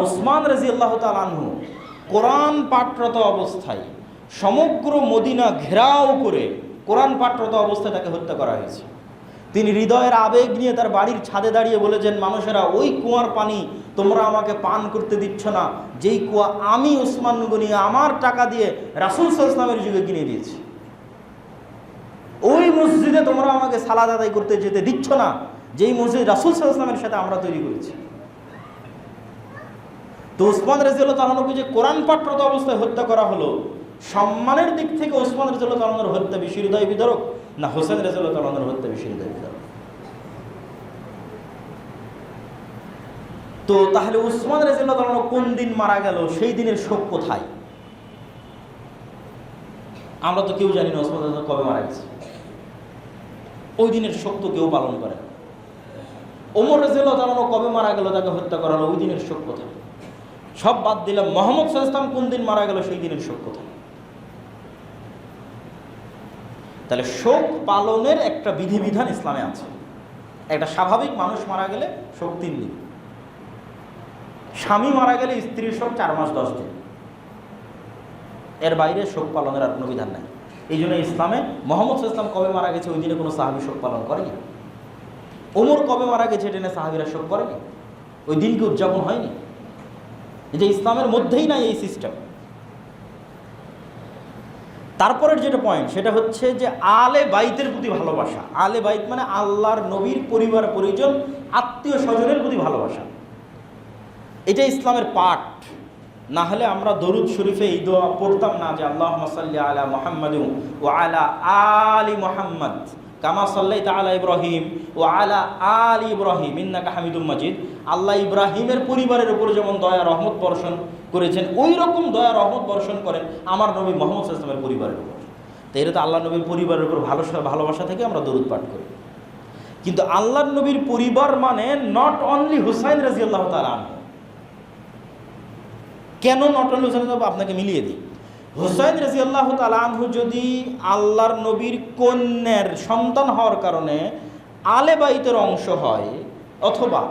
উসমান রাদিয়াল্লাহু তাআলা আনহু কোরআন পাঠরত অবস্থায় সমগ্র মদিনা ঘেরাও করে কোরআন পাঠরত অবস্থায় তাকে হত্যা করা হয়েছে। তিনি হৃদয়ের আবেগ নিয়ে তার বাড়ির ছাদে দাঁড়িয়ে বলেছেন, মানুষেরা ওই কুয়ার পানি তোমরা আমাকে পান করতে দিচ্ছ না, যেই কুয়া আমি উসমান গনি আমার টাকা দিয়ে রাসূল সাল্লাল্লাহু আলাইহি ওয়াসাল্লামের যুগে কিনে দিয়েছি। ওই মসজিদে তোমরা আমাকে সালাত আদায় করতে যেতে দিচ্ছ না, যেই মসজিদ রাসূল সাল্লাল্লাহু আলাইহি ওয়াসাল্লামের সাথে আমরা তৈরি করেছি। তো উসমান রাদিয়াল্লাহু তাআলা আনহুকে যে কোরআন পাঠরত অবস্থায় হত্যা করা হলো, সম্মানের দিক থেকে উসমান রাদিয়াল্লাহু তাআলা আনহুর হত্যা বেশি হৃদয় বিদারক না হোসেন রাদিয়াল্লাহু তাআলা আনহুর হত্যা বেশি হৃদয় বিদারক? তো তাহলে উসমান রাদিয়াল্লাহু তাআলা আনহু কোন দিন মারা গেল, সেই দিনের শোক কোথায়? আমরা তো কেউ জানি না উসমান রাদিয়াল্লাহু তাআলা কবে মারা গেছে। ওই দিনের শোক তো কেউ পালন করে না। ওমর রাদিয়াল্লাহু তাআলা আনহু কবে মারা গেল, তাকে হত্যা করা হলো, ওই দিনের শোক কোথায়? সব বাদ দিলাম, মুহাম্মদ সাল্লাল্লাহু আলাইহি ওয়াসাল্লাম কোন দিন মারা গেল, সেই দিনের শোক কোথায়? তাহলে শোক পালনের একটা বিধিবিধান ইসলামে আছে। একটা স্বাভাবিক মানুষ মারা গেলে শোক 3 দিন, স্বামী মারা গেলে স্ত্রীর শোক 4 মাস 10 দিন, এর বাইরে শোক পালনের আর কোনো বিধান নাই। এই জন্য ইসলামে মুহাম্মদ সাল্লাল্লাহু আলাইহি ওয়াসাল্লাম কবে মারা গেছে ওই দিনে কোনো সাহাবী শোক পালন করেনি। ওমর কবে মারা গেছে এটা নিয়ে সাহাবীরা শোক করেনি, ওই দিনকে উদযাপন হয়নি। এই যে ইসলামের মধ্যেই নাই এই সিস্টেম। তারপরের যেটা পয়েন্ট সেটা হচ্ছে যে আলে বাইতের প্রতি ভালোবাসা। আলে বাইত মানে আল্লাহর নবীর পরিবার পরিজন আত্মীয় স্বজনের প্রতি ভালোবাসা, এটা ইসলামের পাঠ। না হলে আমরা দরুদ শরীফে এই দোয়া পড়তাম না যে আল্লাহুম্মা সাল্লি আলা মুহাম্মাদ ওয়া আলা আলি মুহাম্মাদ কামা সাল্লাইতা আলা ইব্রাহিম ওয়া আলা আলি ইব্রাহিম ইন্নাকা হামিদুম মাজিদ। আল্লাহ ইব্রাহিমের পরিবারের উপর যেমন দয়া রহমত বর্ষণ করেছেন, ওই রকম দয়া রহমত বর্ষণ করেন আমার নবী মুহাম্মদ সাল্লাল্লাহু আলাইহি ওয়াসাল্লামের পরিবারের উপর। তো এটা তো আল্লাহ নবীর পরিবারের উপর ভালোবাসা থেকে আমরা দরুদ পাঠ করি। কিন্তু আল্লাহর নবীর পরিবার মানে নট অনলি হুসাইন রাদিয়াল্লাহু তাআলা আনহু। কেন নট অনলি হুসাইন? আপনাকে মিলিয়ে দিই। হুসাইন রাদিয়াল্লাহু তাআলা আনহু যদি আল্লাহর নবীর কন্যার সন্তান হওয়ার কারণে আলে বাইতের অংশ হয়, অথবা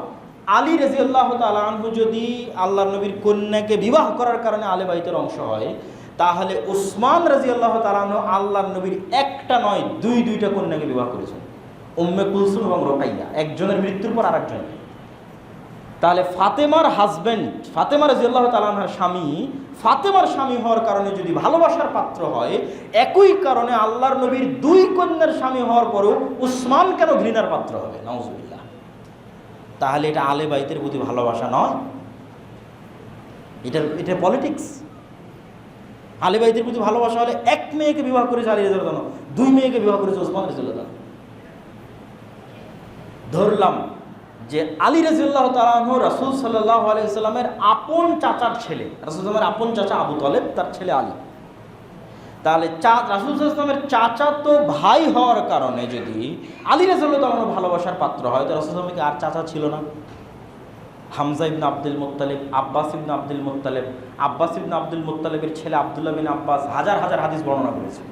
আলী রাদিয়াল্লাহু তাআলা আনহু যদি আল্লাহর নবীর কন্যাকে বিবাহ করার কারণে আলে বাইতের অংশ হয়, তাহলে উসমান রাদিয়াল্লাহু তাআলা আনহু আল্লাহর নবীর একটা নয় দুইটা কন্যাকে বিবাহ করেছেন, উম্মে কুলসুম এবং রুকাইয়া, একজনের মৃত্যুর পর আরেকজন। তাহলে ফাতেমার হাজব্যান্ড, ফাতেমা রাদিয়াল্লাহু তাআলা আনহার স্বামী, ফাতেমার স্বামী হওয়ার কারণে যদি ভালোবাসার পাত্র হয়, একই কারণে আল্লাহর নবীর 2 কন্যার স্বামী হওয়ার পরেও উসমান কেন ঘৃণার পাত্র হবে? নাউজুবিল্লাহ। তাহলে এটা আলে বাইতের প্রতি ভালোবাসা নয়, এটা পলিটিক্স। আলে বাইতের প্রতি ভালোবাসা হলে 1 মেয়েকে বিবাহ করেছে আলী রাদিয়াল্লাহু তাআলা, 2 মেয়েকে বিবাহ করেছে উসমান রাদিয়াল্লাহু তাআলা। ধরলাম যে আলী রাদিয়াল্লাহু তাআলা আনহু রাসূল সাল্লাল্লাহু আলাইহি ওয়াসাল্লামের আপন চাচার ছেলে, রাসূল সাল্লাল্লাহু আপন চাচা আবু তালেব, তার ছেলে আলী। তাহলে রাসূল সাল্লাল্লাহু আলাইহি ওয়াসাল্লামের চাচাতো ভাই হওয়ার কারণে যদি আলী রাদিয়াল্লাহু তাআলা আনহু ভালোবাসার পাত্র হয়, তো রাসূল সাল্লাল্লাহু আলাইহি ওয়াসাল্লামের আর চাচা ছিল না? হামজা ইবনে আব্দুল মুত্তালিব, আব্বাস ইবনে আব্দুল মুত্তালিব, আব্বাস ইবনে আব্দুল মুত্তালিবের ছেলে আব্দুল্লাহ বিন আব্বাস হাজার হাজার হাদিস বর্ণনা করেছেন।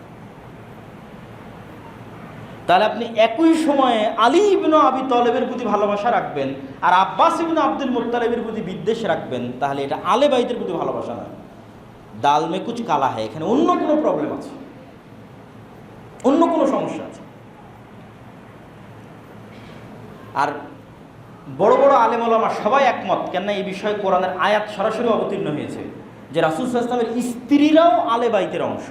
তাহলে আপনি একই সময়ে আলী ইবনে আবি তালেবের প্রতি ভালোবাসা রাখবেন আর আব্বাস ইবনে আব্দুল মুত্তালিবের প্রতি বিদ্বেষ রাখবেন, তাহলে এটা আলে বাইতের প্রতি ভালোবাসা নয়। ডাল মে কুচ কালা হয়, এখানে অন্য কোনো প্রবলেম আছে, অন্য কোনো সমস্যা আছে। আর বড় বড় আলেম ওলামা সবাই একমত, কেননা এই বিষয়ে কোরআনের আয়াত সরাসরি অবতীর্ণ হয়েছে যে রাসূল সাল্লাল্লাহু আলাইহি ওয়াসাল্লামের স্ত্রীরাও আলে বাইতের অংশ।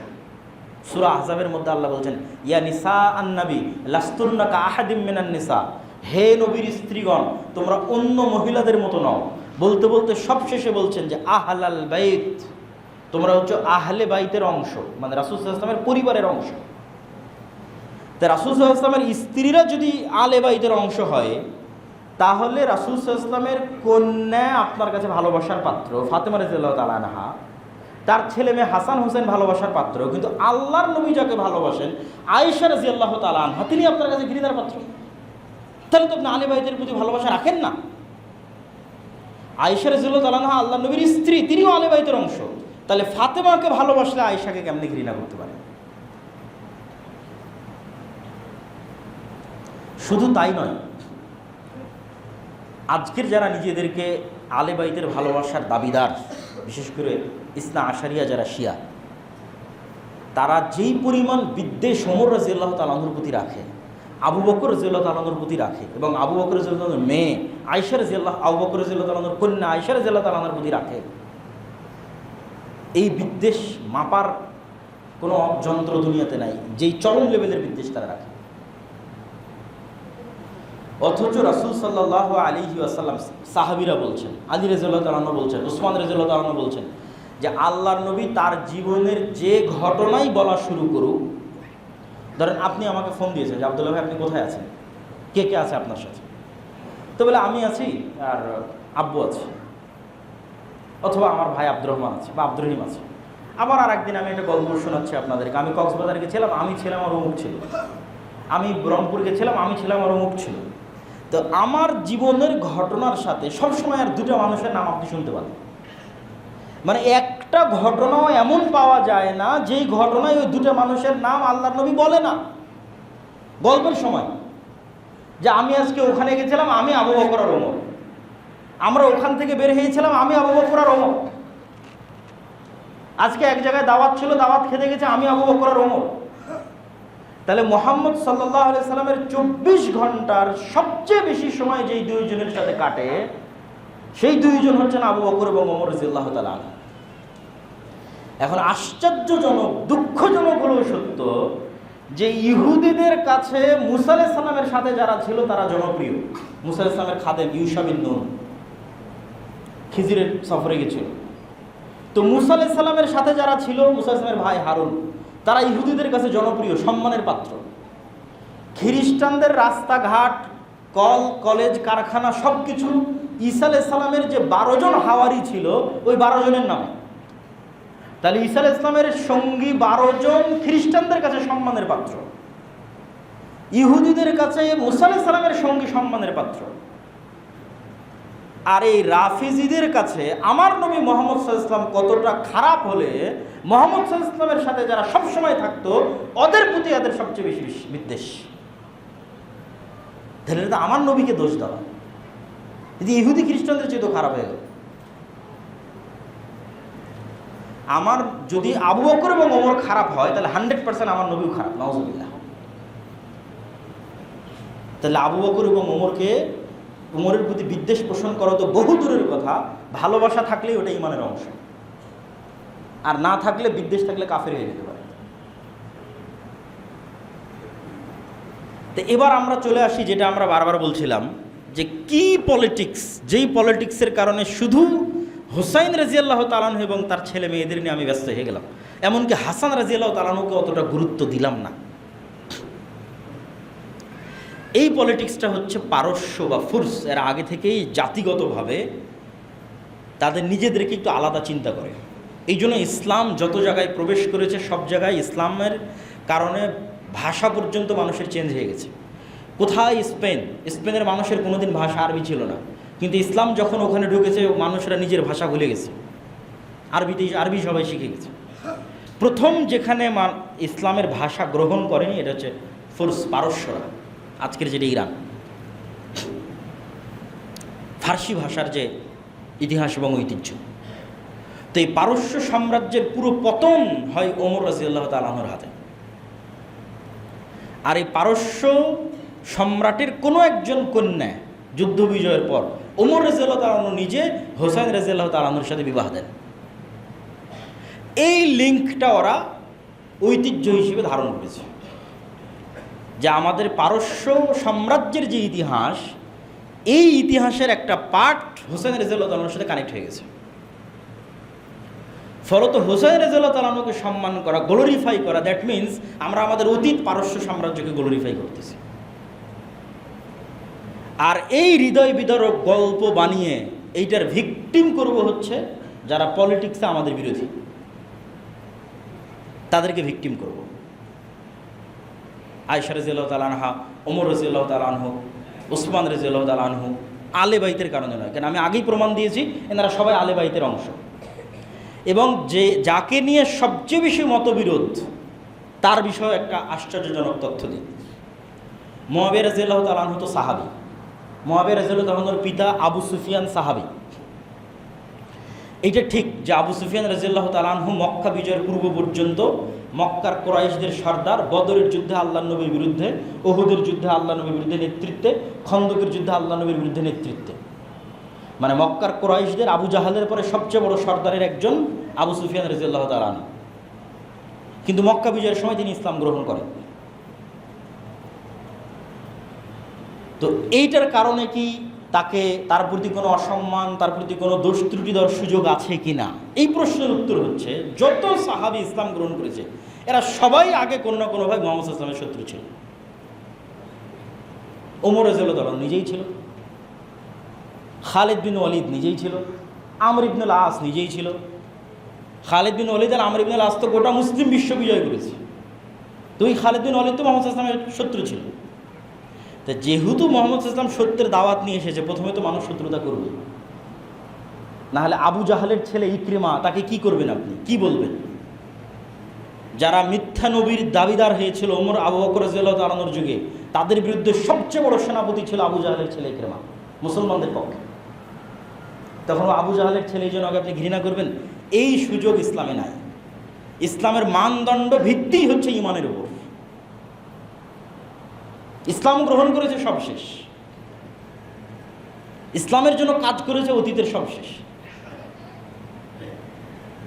সূরা আহজাবের মধ্যে আল্লাহ বলছেন, ইয়া নিসা আন-নবী লাস্তুন্না কা আহাদিম মিনান নিসা, হে নবীর স্ত্রীগণ তোমরা অন্য মহিলাদের মতো নও। বলতে বলতে সবশেষে বলছেন যে আহলাল বাইত, তোমরা হচ্ছে আহলে বাইতের অংশ, মানে রাসূল সাল্লাল্লাহু আলাইহি ওয়াসাল্লামের পরিবারের অংশ। তা রাসূল সাল্লাল্লাহু আলাইহি ওয়াসাল্লামের স্ত্রীরা যদি আলে বাইতের অংশ হয়, তাহলে রাসূল সাল্লাল্লাহু আলাইহি ওয়াসাল্লামের কন্যা আপনার কাছে ভালোবাসার পাত্র ফাতেমা রাদিয়াল্লাহু তাআলা আনহা, তার ছেলে মেয়ে হাসান হোসেন ভালোবাসার পাত্র, কিন্তু আল্লাহর নবী যাকে ভালোবাসেন আয়েশা রাদিয়াল্লাহু তাআলা আনহা, তিনি আপনার কাছে ঘৃণার পাত্র। তাহলে তো আপনি আলে বাইতের প্রতি ভালোবাসা রাখেন না। আয়েশা রাদিয়াল্লাহু তাআলা আনহা আল্লাহর নবীর স্ত্রী, তিনিও আলে বাইতের অংশ। তাহলে ফাতেমাকে ভালোবাসলে আয়েশাকে কেমনে ঘৃণা করতে পারে? শুধু তাই নয়, আজকের যারা নিজেদেরকে আলে বাইতের ভালোবাসার দাবিদার, বিশেষ করে ইসনা আশারিয়া যারা শিয়া, তারা যেই পরিমাণ বিদ্বেষ ওমর রাদিয়াল্লাহু তাআলা আনহুর প্রতি রাখে, আবু বকর রাদিয়াল্লাহু তাআলা আনহুর প্রতি রাখে, এবং আবু বকর রাদিয়াল্লাহু তাআলার মেয়ে আয়েশা রাদিয়াল্লাহু, আবু বকর রাদিয়াল্লাহু তাআলা আনহুর কন্যা আয়েশা রাদিয়াল্লাহু তাআলা আনহার প্রতি রাখে, এই বিদ্বেষ মাপার কোনো যন্ত্র দুনিয়াতে নাই, যেই চরম লেভেলের বিদ্বেষ তারা রাখে। অথচ রাসূল সাল্লাল্লাহু আলাইহি ওয়াসাল্লাম, সাহাবীরা বলছেন, আলী রাদিয়াল্লাহু তাআলা আনহু বলছেন, উসমান রাদিয়াল্লাহু তাআলা আনহু বলছেন যে আল্লাহর নবী তার জীবনের যে ঘটনাই বলা শুরু করুক, ধরেন আপনি আমাকে ফোন দিয়েছেন যে আব্দুল্লাহ ভাই আপনি কোথায় আছেন, কে কে আছে আপনার সাথে, তো বলে আমি আছি আর আব্বু আছে, অথবা আমার ভাই আব্দুর রহমান আছে বা আব্দুর রহিম আছে। আবার আর একদিন আমি একটা গল্প শোনাচ্ছি আপনাদেরকে, আমি কক্সবাজারে গেছিলাম, আমি ছিলাম আর অমুক ছিল, আমি রংপুর গেছিলাম, আমি ছিলাম আর অমুক ছিল। তো আমার জীবনের ঘটনার সাথে সবসময় আর দুটো মানুষের নাম আপনি শুনতে পাবেন, মানে একটা ঘটনাও এমন পাওয়া যায় না যেই ঘটনায় ওই দুটো মানুষের নাম আল্লাহর নবী বলে না গল্পের সময়, যে আমি আজকে ওখানে গেছিলাম, আমি আবু বকর আর ওমর, আমরা ওখান থেকে বের হয়েছিলাম, আমি আবু বকর আর ওমর, আজকে এক জায়গায় দাওয়াত ছিল, দাওয়াত খেতে গেছে, আমি আবু বকর আর ওমর। তাহলে মুহাম্মদ সাল্লাল্লাহু আলাইহি সাল্লামের 24 ঘন্টার সবচেয়ে বেশি সময় যেই দুইজনের সাথে কাটে, সেই দুইজন হচ্ছেন আবু বকর এবং ওমর রাদিয়াল্লাহু তাআলা আনহু। এখন আশ্চর্যজনক, দুঃখজনক হলেও সত্য যে ইহুদিদের কাছে মুসা আলাইহিস সালামের সাথে যারা ছিল তারা জনপ্রিয়। মুসা আলাইহিস সালামের খাদেম ইউশা বিন নুন খিজিরের সফরে গেছিল, তো মুসা আলাইহিস সালামের সাথে যারা ছিল, মুসা আলাইহিস সালামের ভাই হারুন, তারা ইহুদিদের কাছে জনপ্রিয়, সম্মানের পাত্র। খ্রিস্টানদের রাস্তাঘাট, কল কলেজ কারখানা সব কিছু ঈসা আলাইহিস সালামের যে 12 জন হাওয়ারি ছিল ওই 12 জনের নামে। তাহলে ঈসা আলাইহিস সালামের সঙ্গী 12 জন খ্রিস্টানদের কাছে সম্মানের পাত্র, ইহুদিদের কাছে মুসা আলাইহিস সালামের সঙ্গী সম্মানের পাত্র। আর এই রাফিজিদের কাছে আমার নবী মুহাম্মদ সাল্লাল্লাহু আলাইহি ওয়াসাল্লাম কতটা খারাপ হলে মুহাম্মদ সাল্লাল্লাহু আলাইহি ওয়াসাল্লামের সাথে যারা সবসময় থাকতো ওদের প্রতি এদের সবচেয়ে বেশি বিদ্বেষ। তাহলে তো আমার নবীকে দোষ দেওয়া, যদি ইহুদি খ্রিস্টানদের চেয়ে তো খারাপ হয়ে গেল। আমার যদি আবু বকর এবং ওমর খারাপ হয় তাহলে 100% আমার নবীও খারাপ, নাউজুবিল্লাহ। তাহলে আবু বকর এবং ওমরের প্রতি বিদ্বেষ পোষণ করা তো বহু দূরের কথা, ভালোবাসা থাকলেই ওটা ইমানের অংশ, আর না থাকলে, বিদ্বেষ থাকলে কাফের হয়ে যেতে পারে। তো এবার আমরা চলে আসি যেটা আমরা বারবার বলছিলাম, যে কি পলিটিক্স, যেই পলিটিক্সের কারণে শুধু হুসাইন রাদিয়াল্লাহু তাআলা আনহু এবং তার ছেলে মেয়েদের নিয়ে আমি ব্যস্ত হয়ে গেলাম, এমনকি হাসান রাদিয়াল্লাহু তাআলা আনহুকে অতটা গুরুত্ব দিলাম না। এই পলিটিক্সটা হচ্ছে পারস্য বা ফুরস, এরা আগে থেকেই জাতিগতভাবে তাদের নিজেদেরকে একটু আলাদা চিন্তা করে। এই জন্য ইসলাম যত জায়গায় প্রবেশ করেছে সব জায়গায় ইসলামের কারণে ভাষা পর্যন্ত মানুষের চেঞ্জ হয়ে গেছে। কোথায় স্পেনের মানুষের কোনোদিন ভাষা আরবি ছিল না, কিন্তু ইসলাম যখন ওখানে ঢুকেছে মানুষরা নিজের ভাষা ভুলে গেছে, আরবি সবাই শিখে গেছে। প্রথম যেখানে ইসলামের ভাষা গ্রহণ করেনি এটা হচ্ছে ফুরস, পারস্যরা, আজকের যেটা ইরান। ফার্সি ভাষার যে ইতিহাস এবং ঐতিহ্য, তো এই পারস্য সাম্রাজ্যের পুরো পতন হয় ওমর রাদিয়াল্লাহু তাআলা আনহুর হাতে। আর এই পারস্য সম্রাটের কোনো একজন কন্যা যুদ্ধ বিজয়ের পর ওমর রাদিয়াল্লাহু তাআলা আনহু নিজে হুসাইন রাদিয়াল্লাহু তাআলা আনহুর সাথে বিবাহ দেন। এই লিঙ্কটা ওরা ঐতিহ্য হিসেবে ধারণ করেছে, যে আমাদের পারস্য সাম্রাজ্যের যে ইতিহাস, এই ইতিহাসের একটা পার্ট হুসাইন রাদিয়াল্লাহু তাআলার সাথে কানেক্ট হয়ে গেছে। ফলত হুসাইন রাদিয়াল্লাহু তাআলা আনহুকে সম্মান করা, গ্লোরিফাই করা, দ্যাট মিনস আমরা আমাদের অতীত পারস্য সাম্রাজ্যকে গ্লোরিফাই করতেছি। আর এই হৃদয় বিদারক গল্প বানিয়ে এইটার ভিকটিম করব হচ্ছে যারা পলিটিক্সে আমাদের বিরোধী, তাদেরকে ভিকটিম করব। আয়েশা রাদিয়াল্লাহু তাআলা আনহা, ওমর রাদিয়াল্লাহু তাআলা আনহু, উসমান রাদিয়াল্লাহু তাআলা আনহু আলে বাইতের কারণে নয়, কারণ আমি আগেই প্রমাণ দিয়েছি এনারা সবাই আলে বাইতের অংশ। এবং যাকে নিয়ে সবচেয়ে বেশি মতবিরোধ তার বিষয়ে একটা আশ্চর্যজনক তথ্য দিই। মুআবিয়া রাদিয়াল্লাহু তাআলা আনহু তো সাহাবী, মুআবিয়া রাদিয়াল্লাহু তাআলা আনহুর পিতা আবু সুফিয়ান সাহাবী, এইটা ঠিক যে আবু সুফিয়ান রাদিয়াল্লাহু তাআলা আনহু মক্কা বিজয়ের পূর্ব পর্যন্ত মক্কার কুরাইশদের সর্দার, বদরের যুদ্ধে আল্লাহর নবীর বিরুদ্ধে, উহুদের যুদ্ধে আল্লাহর নবীর বিরুদ্ধে নেতৃত্বে, খন্দকের যুদ্ধে আল্লাহর নবীর বিরুদ্ধে নেতৃত্বে, মানে মক্কার কুরাইশদের আবু জাহালের পরে সবচেয়ে বড় সর্দারের একজন আবু সুফিয়ান রাদিয়াল্লাহু তাআলা আনহু। কিন্তু মক্কা বিজয়ের সময় তিনি ইসলাম গ্রহণ করেন। তো এইটার কারণে কি তার প্রতি কোনো অসম্মান, তার প্রতি কোনো দোষ ত্রুটি দেওয়ার সুযোগ আছে কি না, এই প্রশ্নের উত্তর হচ্ছে যত সাহাবী ইসলাম গ্রহণ করেছে এরা সবাই আগে কোনো না কোনোভাবে মুহাম্মদ সাল্লাল্লাহু আলাইহি ওয়াসাল্লামের শত্রু ছিল। ওমর রাদিয়াল্লাহু তাআলা নিজেই ছিল, খালিদ বিন ওয়ালিদ নিজেই ছিল, আমর ইবনুল আস নিজেই ছিল। খালিদ বিন ওয়ালিদ আর আমর ইবনুল আস তো গোটা মুসলিম বিশ্ব বিজয় করেছে। তো ওই খালিদ বিন ওয়ালিদ তো মুহাম্মদ সাল্লাল্লাহু আলাইহি ওয়াসাল্লামের শত্রু ছিল। তা যেহেতু মুহাম্মদ সাল্লাল্লাহু আলাইহি ওয়াসাল্লাম সত্যের দাওয়াত নিয়ে এসেছে, প্রথমে তো মানুষ শত্রুতা করবে, না হলে আবু জাহালের ছেলে ইকরিমা তাকে কি করবেন, আপনি কি বলবেন? যারা মিথ্যা নবীর দাবিদার হয়েছিল ওমর আবু বকর রাদিয়াল্লাহু তাআলা আনহুর যুগে, তাদের বিরুদ্ধে সবচেয়ে বড় সেনাপতি ছিল আবু জাহালের ছেলে ইকরিমা মুসলমানদের পক্ষে। তখন আবু জাহালের ছেলে এই জন্য আপনি ঘৃণা করবেন, এই সুযোগ ইসলামে নাই। ইসলামের মানদণ্ড ভিত্তিই হচ্ছে ইমানের উপর। ইসলাম গ্রহণ করেছে সব শেষ, ইসলামের জন্য কাজ করেছে অতীতের সব শেষ।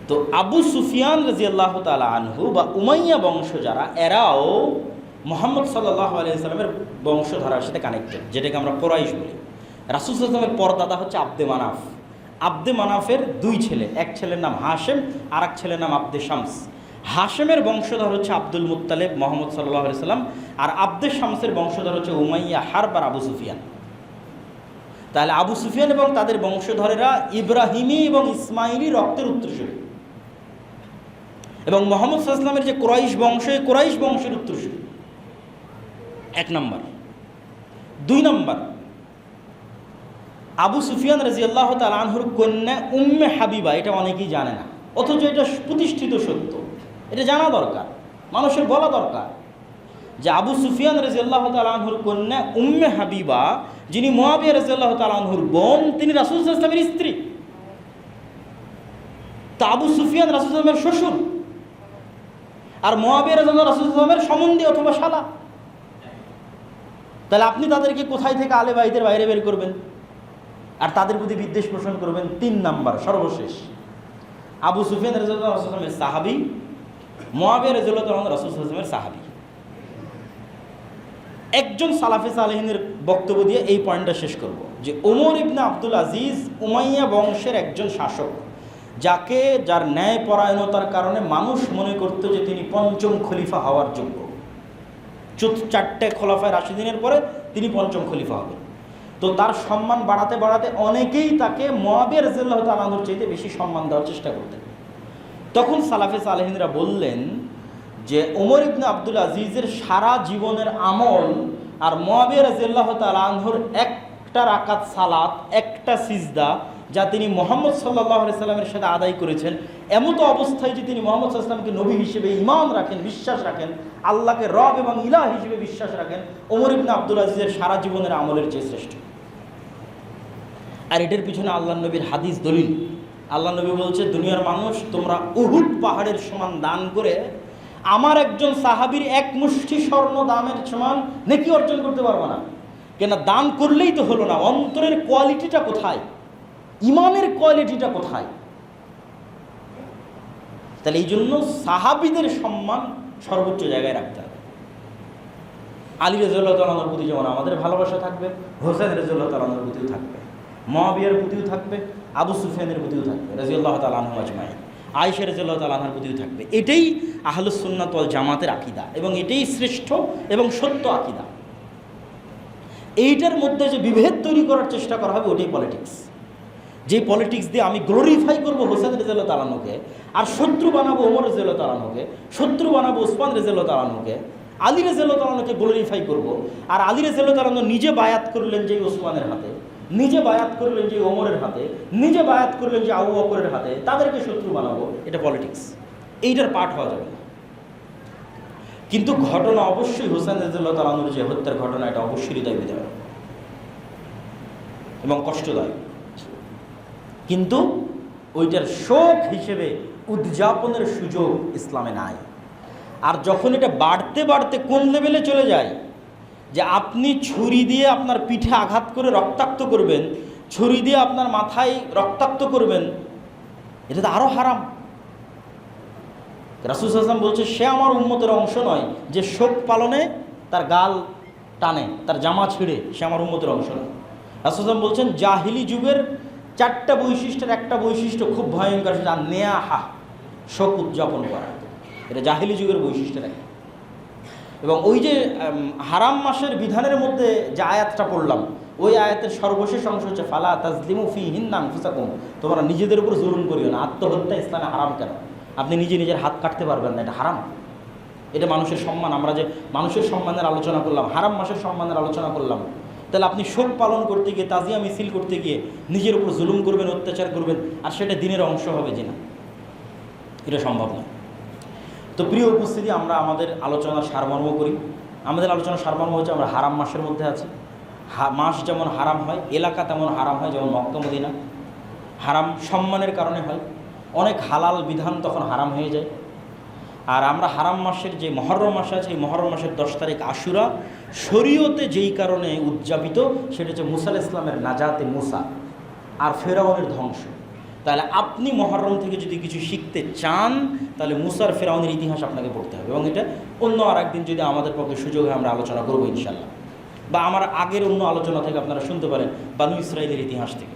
তো আবু সুফিয়ান রাদিয়াল্লাহু তাআলা আনহু বা উমাইয়া বংশ যারা, এরাও মুহাম্মদ সাল্লাল্লাহু আলাইহি ওয়াসাল্লামের বংশধারার সাথে কানেক্টেড, যেটাকে আমরা কুরাইশ বলি। রাসূল সাল্লাল্লাহু আলাইহি ওয়াসাল্লামের পরদাদা হচ্ছে আব্দে মানাফ। আব্দে মানাফের দুই ছেলে, এক ছেলের নাম হাশেম আর এক ছেলের নাম আব্দে শামস। হাশেমের বংশধর হচ্ছে আব্দুল মুত্তালিব মুহাম্মদ সাল্লাল্লাহু আলাইহি ওয়াসাল্লাম, আর আব্দে শামসের বংশধর হচ্ছে উমাইয়া হারব আর আবু সুফিয়ান। তাহলে আবু সুফিয়ান এবং তাদের বংশধরেরা ইব্রাহিমী এবং ইসমাইলি রক্তের উত্তরসূরি, এবং মুহাম্মদ সাল্লাল্লাহু আলাইহি ওয়াসাল্লামের যে কুরাইশ বংশ, এই কুরাইশ বংশের উত্তরসূরি। এক নম্বর। দুই নম্বর, আবু সুফিয়ান রাদিয়াল্লাহু তাআলা আনহুর কন্যা উম্মে হাবিবা, এটা অনেকেই জানে না, অথচ এটা প্রতিষ্ঠিত সত্য, এটা জানা দরকার, মানুষের বলা দরকার যে আবু সুফিয়ান রাদিয়াল্লাহু তাআলা আনহুর কন্যা উম্মে হাবিবা, যিনি মুয়াবিয়া রাদিয়াল্লাহু তাআলা আনহুর বোন, তিনি রাসূল সাল্লাল্লাহু আলাইহি ওয়াসাল্লামের স্ত্রী। তা আবু সুফিয়ান রাসূল সাল্লাল্লাহু আলাইহি ওয়াসাল্লামের শ্বশুর, আর মুয়াবিয়া রাদিয়াল্লাহু রাসূল সাল্লাল্লাহু আলাইহি ওয়াসাল্লামের সম্বন্ধী অথবা শালা। তাহলে আপনি তাদেরকে কোথায় থেকে আলে বাইতের বাইরে বের করবেন আর তাদের প্রতি বিদ্বেষ পোষণ করবেন? তিন নাম্বার, সর্বশেষ, আবু সুফিয়ান রাদিয়াল্লাহু তাআলা আনহুর সাহাবী, মুয়াবিয়া রাদিয়াল্লাহু তাআলা আনহু রাসূল সাল্লাল্লাহু আলাইহি ওয়াসাল্লামের সাহাবী। একজন সালাফে সালেহিনের বক্তব্য দিয়ে এই পয়েন্টটা শেষ করব যে ওমর ইবনে আব্দুল আজিজ উমাইয়া বংশের একজন শাসক, যার ন্যায় পরায়ণতার কারণে মানুষ মনে করত যে তিনি পঞ্চম খলিফা হওয়ার যোগ্য। চারটে খোলাফায়ে রাশিদিনের পরে তিনি পঞ্চম খলিফা হবেন। তো তার সম্মান বাড়াতে বাড়াতে অনেকেই তাকে মুয়াবিয়া রাদিয়াল্লাহু তাআলা আনহুর চাইতে বেশি সম্মান দেওয়ার চেষ্টা করতেন। তখন সালাফে সালেহিনরা বললেন যে ওমর ইবনে আব্দুল আজিজের সারা জীবনের আমল আর মুয়াবিয়া রাদিয়াল্লাহু তাআলা আনহুর একটা রাকাত সালাত, একটা সিজদা, যা তিনি মুহাম্মদ সাল্লাল্লাহু আলাইহি সাল্লামের সাথে আদায় করেছেন, এমত অবস্থায় যে তিনি মুহাম্মদ সাল্লাল্লাহু আলাইহি সাল্লামকে নবী হিসেবে ঈমান রাখেন, বিশ্বাস রাখেন, আল্লাহকে রব এবং ইলাহ হিসেবে বিশ্বাস রাখেন, ওমর ইবনে আব্দুল আজিজের সারা জীবনের আমলের চেয়ে শ্রেষ্ঠ। আর এটার পিছনে আল্লাহ নবীর হাদিস দলিল। আল্লাহ নবী বলছে, দুনিয়ার মানুষ, তোমরা উহুদ পাহাড়ের সমান দান করে আমার একজন সাহাবীর এক মুষ্টি স্বর্ণ দামের সমান নেকি অর্জন করতে পারবো না। কেন? দান করলেই তো হলো না, অন্তরের কোয়ালিটিটা কোথায়, ইমানের কোয়ালিটিটা কোথায়? তাহলে এই জন্য সাহাবীদের সম্মান সর্বোচ্চ জায়গায় রাখতে হবে। আলী রাদিয়াল্লাহু তাআলা আনহুর প্রতি যেমন আমাদের ভালোবাসা থাকবে, হোসেন রাদিয়াল্লাহু তাআলা আনহুর প্রতিও থাকবে, মুয়াবিয়ার প্রতিও থাকবে, আবু সুফিয়ানের প্রতিও থাকবে রাদিয়াল্লাহু তাআলা আনহুম আজমাইন, আয়েশা রাদিয়াল্লাহু তাআলা আনহার প্রতিও থাকবে। এটাই আহলুস সুন্নাত ওয়াল জামাতের আকীদা, এবং এটাই শ্রেষ্ঠ এবং সত্য আকীদা। এইটার মধ্যে যে বিভেদ তৈরি করার চেষ্টা করা হবে, ওটাই পলিটিক্স। যে পলিটিক্স দিয়ে আমি গ্লোরিফাই করবো হোসেন রাদিয়াল্লাহু তাআলা আনহুকে, আর শত্রু বানাবো ওমর রাদিয়াল্লাহু তাআলা আনহুকে, শত্রু বানাবো ওসমান রাদিয়াল্লাহু তাআলা আনহুকে, আলী রাদিয়াল্লাহু তাআলা আনহুকে গ্লোরিফাই করবো, আর আলী রাদিয়াল্লাহু তাআলা আনহু নিজে বায়াত করলেন যে ওসমানের হাতে, নিজে বায়াত করলেন যে ওমরের হাতে, নিজে বায়াত করলেন যে আবু বকরের হাতে, তাদেরকে শত্রু বানাবো, এটা পলিটিক্স। এইটার পার্ট হওয়া যাবে না। কিন্তু ঘটনা অবশ্যই হোসেন রাদিয়াল্লাহু তাআলা আনহুর যে হত্যার ঘটনা, এটা অবশ্যই হৃদয় বিদারক এবং কষ্টদায়ক। কিন্তু ওইটার শোক হিসেবে উদযাপনের সুযোগ ইসলামে নাই। আর যখন এটা বাড়তে বাড়তে কোন লেভেলে চলে যায় যে আপনি ছুরি দিয়ে আপনার পিঠে আঘাত করে রক্তাক্ত করবেন, ছুরি দিয়ে আপনার মাথায় রক্তাক্ত করবেন, এটা তো আরও হারাম। রাসূল সাল্লাল্লাহু আলাইহি ওয়াসাল্লাম বলছে সে আমার উম্মতের অংশ নয় যে শোক পালনে তার গাল টানে, তার জামা ছিঁড়ে, সে আমার উম্মতের অংশ নয়। রাসূল সাল্লাল্লাহু আলাইহি ওয়াসাল্লাম বলছেন জাহিলি যুগের 4টা বৈশিষ্ট্যের একটা বৈশিষ্ট্য খুব ভয়ঙ্কর, সেটা নেয়াহা, শোক উদযাপন করা। এটা জাহিলি যুগের বৈশিষ্ট্যের একটা। এবং ওই যে হারাম মাসের বিধানের মধ্যে যে আয়াতটা পড়লাম, ওই আয়াতের সর্বশেষ অংশ হচ্ছে ফালা তাজলিমু ফীহিন্না আনফুসাকুম, তোমরা নিজেদের উপর জুলুম করিও না। আত্মহত্যা ইসলামে হারাম কেন? আপনি নিজের হাত কাটতে পারবেন না, এটা হারাম। এটা মানুষের সম্মান। আমরা যে মানুষের সম্মানের আলোচনা করলাম, হারাম মাসের সম্মানের আলোচনা করলাম, তাহলে আপনি শোক পালন করতে গিয়ে, তাজিয়া মিছিল করতে গিয়ে নিজের উপর জুলুম করবেন, অত্যাচার করবেন, আর সেটা দিনের অংশ হবে যে না, এটা সম্ভব না। তো প্রিয় উপস্থিতি, আমরা আমাদের আলোচনার সারমর্ম করি। আমাদের আলোচনার সারমর্ম হচ্ছে আমরা হারাম মাসের মধ্যে আছি। মাস যেমন হারাম হয়, এলাকা তেমন হারাম হয়, যেমন মক্কা মদিনা। হারাম সম্মানের কারণে হয়, অনেক হালাল বিধান তখন হারাম হয়ে যায়। আর আমরা হারাম মাসের যে মহররম মাস আছে, এই মহররম মাসের 10 তারিখ আশুরা শরীয়তে যেই কারণে উদযাপিত, সেটা হচ্ছে মুসা আলাইহিস সালামের নাজাতে মুসা আর ফেরাউনের ধ্বংস। তাহলে আপনি মহররম থেকে যদি কিছু শিখতে চান, তাহলে মুসার ফেরাউনের ইতিহাস আপনাকে পড়তে হবে। এবং এটা অন্য আর একদিন যদি আমাদের পক্ষে সুযোগ হয় আমরা আলোচনা করবো ইনশাল্লাহ, বা আমার আগের অন্য আলোচনা থেকে আপনারা শুনতে পারেন বানু ইসরাইলের ইতিহাস থেকে।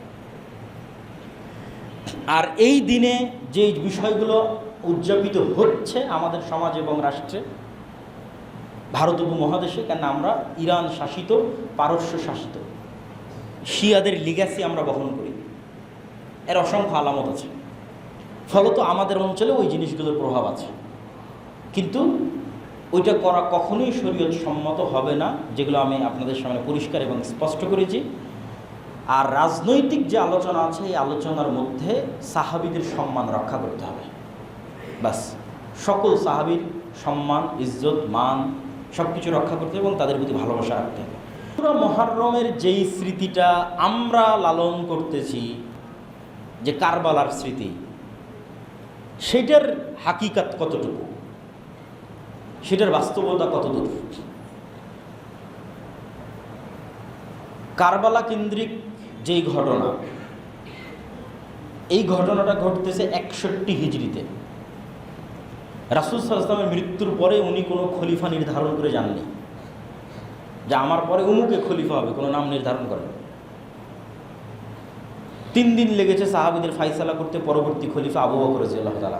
আর এই দিনে যে বিষয়গুলো উদযাপিত হচ্ছে আমাদের সমাজ এবং রাষ্ট্রে, ভারত উপমহাদেশে, কেন আমরা ইরান শাসিত, পারস্য শাসিত, শিয়াদের লিগ্যাসি আমরা বহন করি, এর অসংখ্য আলামত আছে। ফলত আমাদের অঞ্চলে ওই জিনিসগুলোর প্রভাব আছে, কিন্তু ওইটা করা কখনোই শরীয়ত সম্মত হবে না, যেগুলো আমি আপনাদের সামনে পরিষ্কার এবং স্পষ্ট করেছি। আর রাজনৈতিক যে আলোচনা আছে, এই আলোচনার মধ্যে সাহাবীদের সম্মান রক্ষা করতে হবে, বাস। সকল সাহাবীর সম্মান, ইজ্জত, মান সব কিছু রক্ষা করতে হবে এবং তাদের প্রতি ভালোবাসা রাখতে হবে। পুরো মুহররমের যেই স্মৃতিটা আমরা লালন করতেছি, যে কারবালার স্মৃতি, সেটার হাকিকাত কতটুকু, সেটার বাস্তবতা কতদূর? কারবালা কেন্দ্রিক যেই ঘটনা, এই ঘটনাটা ঘটতেছে 61 হিজরিতে। রাসূল সাল্লাল্লাহু আলাইহি ওয়াসাল্লামের মৃত্যুর পরে উনি কোনো খলিফা নির্ধারণ করে যাননি যে আমার পরে অমুকে খলিফা হবে, কোনো নাম নির্ধারণ করেন। 3 দিন লেগেছে সাহাবীদের ফাইসালা করতে, পরবর্তী খলিফা আবু বকর রাদিয়াল্লাহু তাআলা।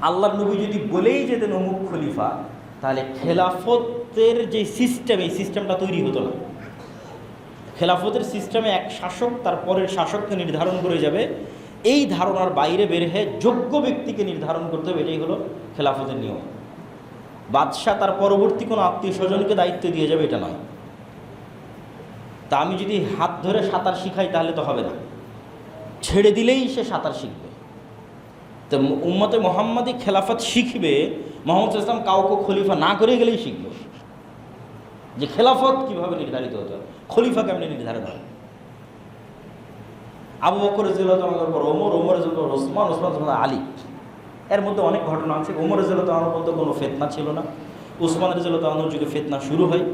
আল্লাহর নবী যদি বলেই যেতেন অমুক খলিফা, তাহলে খেলাফতের যে সিস্টেম, এই সিস্টেমটা তৈরি হতো না। খেলাফতের সিস্টেমে এক শাসক তার পরের শাসককে নির্ধারণ করে যাবে, এই ধারণার বাইরে বের হয়ে যোগ্য ব্যক্তিকে নির্ধারণ করতে হবে, এটাই হলো খেলাফতের নিয়ম। বাদশাহ তার পরবর্তী কোনো আত্মীয় স্বজনকে দায়িত্ব দিয়ে যাবে, এটা নয়। তা আমি যদি হাত ধরে সাঁতার শিখাই তাহলে তো হবে না, ছেড়ে দিলেই সে সাঁতার শিখবে। তো উম্মতে মুহাম্মাদি খেলাফত শিখবে, মুহাম্মদ সাল্লাল্লাহু আলাইহি ওয়াসাল্লাম কাউকে খলিফা না করে গেলেই শিখবে যে খেলাফত কিভাবে নির্ধারিত হতে হয়, খলিফা কেমনি নির্ধারিত হয়। আবু বকর রাদিয়াল্লাহু তাআলার পর ওমর, ওমর রাদিয়াল্লাহু তাআলার ওসমান, ওসমান রাদিয়াল্লাহু আলী। এর মধ্যে অনেক ঘটনা আছে। ওমর রাদিয়াল্লাহু তাআলার মধ্যে কোনো ফিতনা ছিল না, ওসমান রাদিয়াল্লাহু তাআলার যুগে ফিতনা শুরু হয়,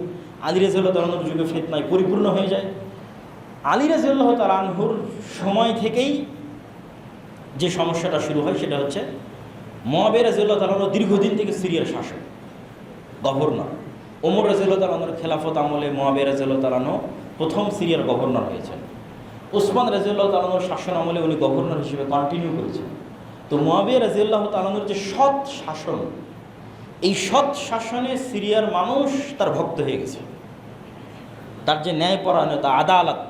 আলী রাদিয়াল্লাহু তাআলার যুগে ফিতনায় পরিপূর্ণ হয়ে যায়। আলী রাদিয়াল্লাহু তাআলা আনহুর সময় থেকেই যে সমস্যাটা শুরু হয় সেটা হচ্ছে মুআবিয়া রাদিয়াল্লাহু তাআলা দীর্ঘদিন থেকে সিরিয়ার শাসক, গভর্নর। ওমর রাদিয়াল্লাহু তাআলার খেলাফত আমলে মুআবিয়া রাদিয়াল্লাহু তাআলা প্রথম সিরিয়ার গভর্নর হয়েছেন। ওসমান রাদিয়াল্লাহু তাআলার শাসন আমলে উনি গভর্নর হিসেবে কন্টিনিউ করেছেন। তো মুআবিয়া রাদিয়াল্লাহু তাআলার যে সৎ শাসন, এই সৎ শাসনে সিরিয়ার মানুষ তার ভক্ত হয়ে গেছে। তার যে ন্যায়পরায়ণতা, আদালত,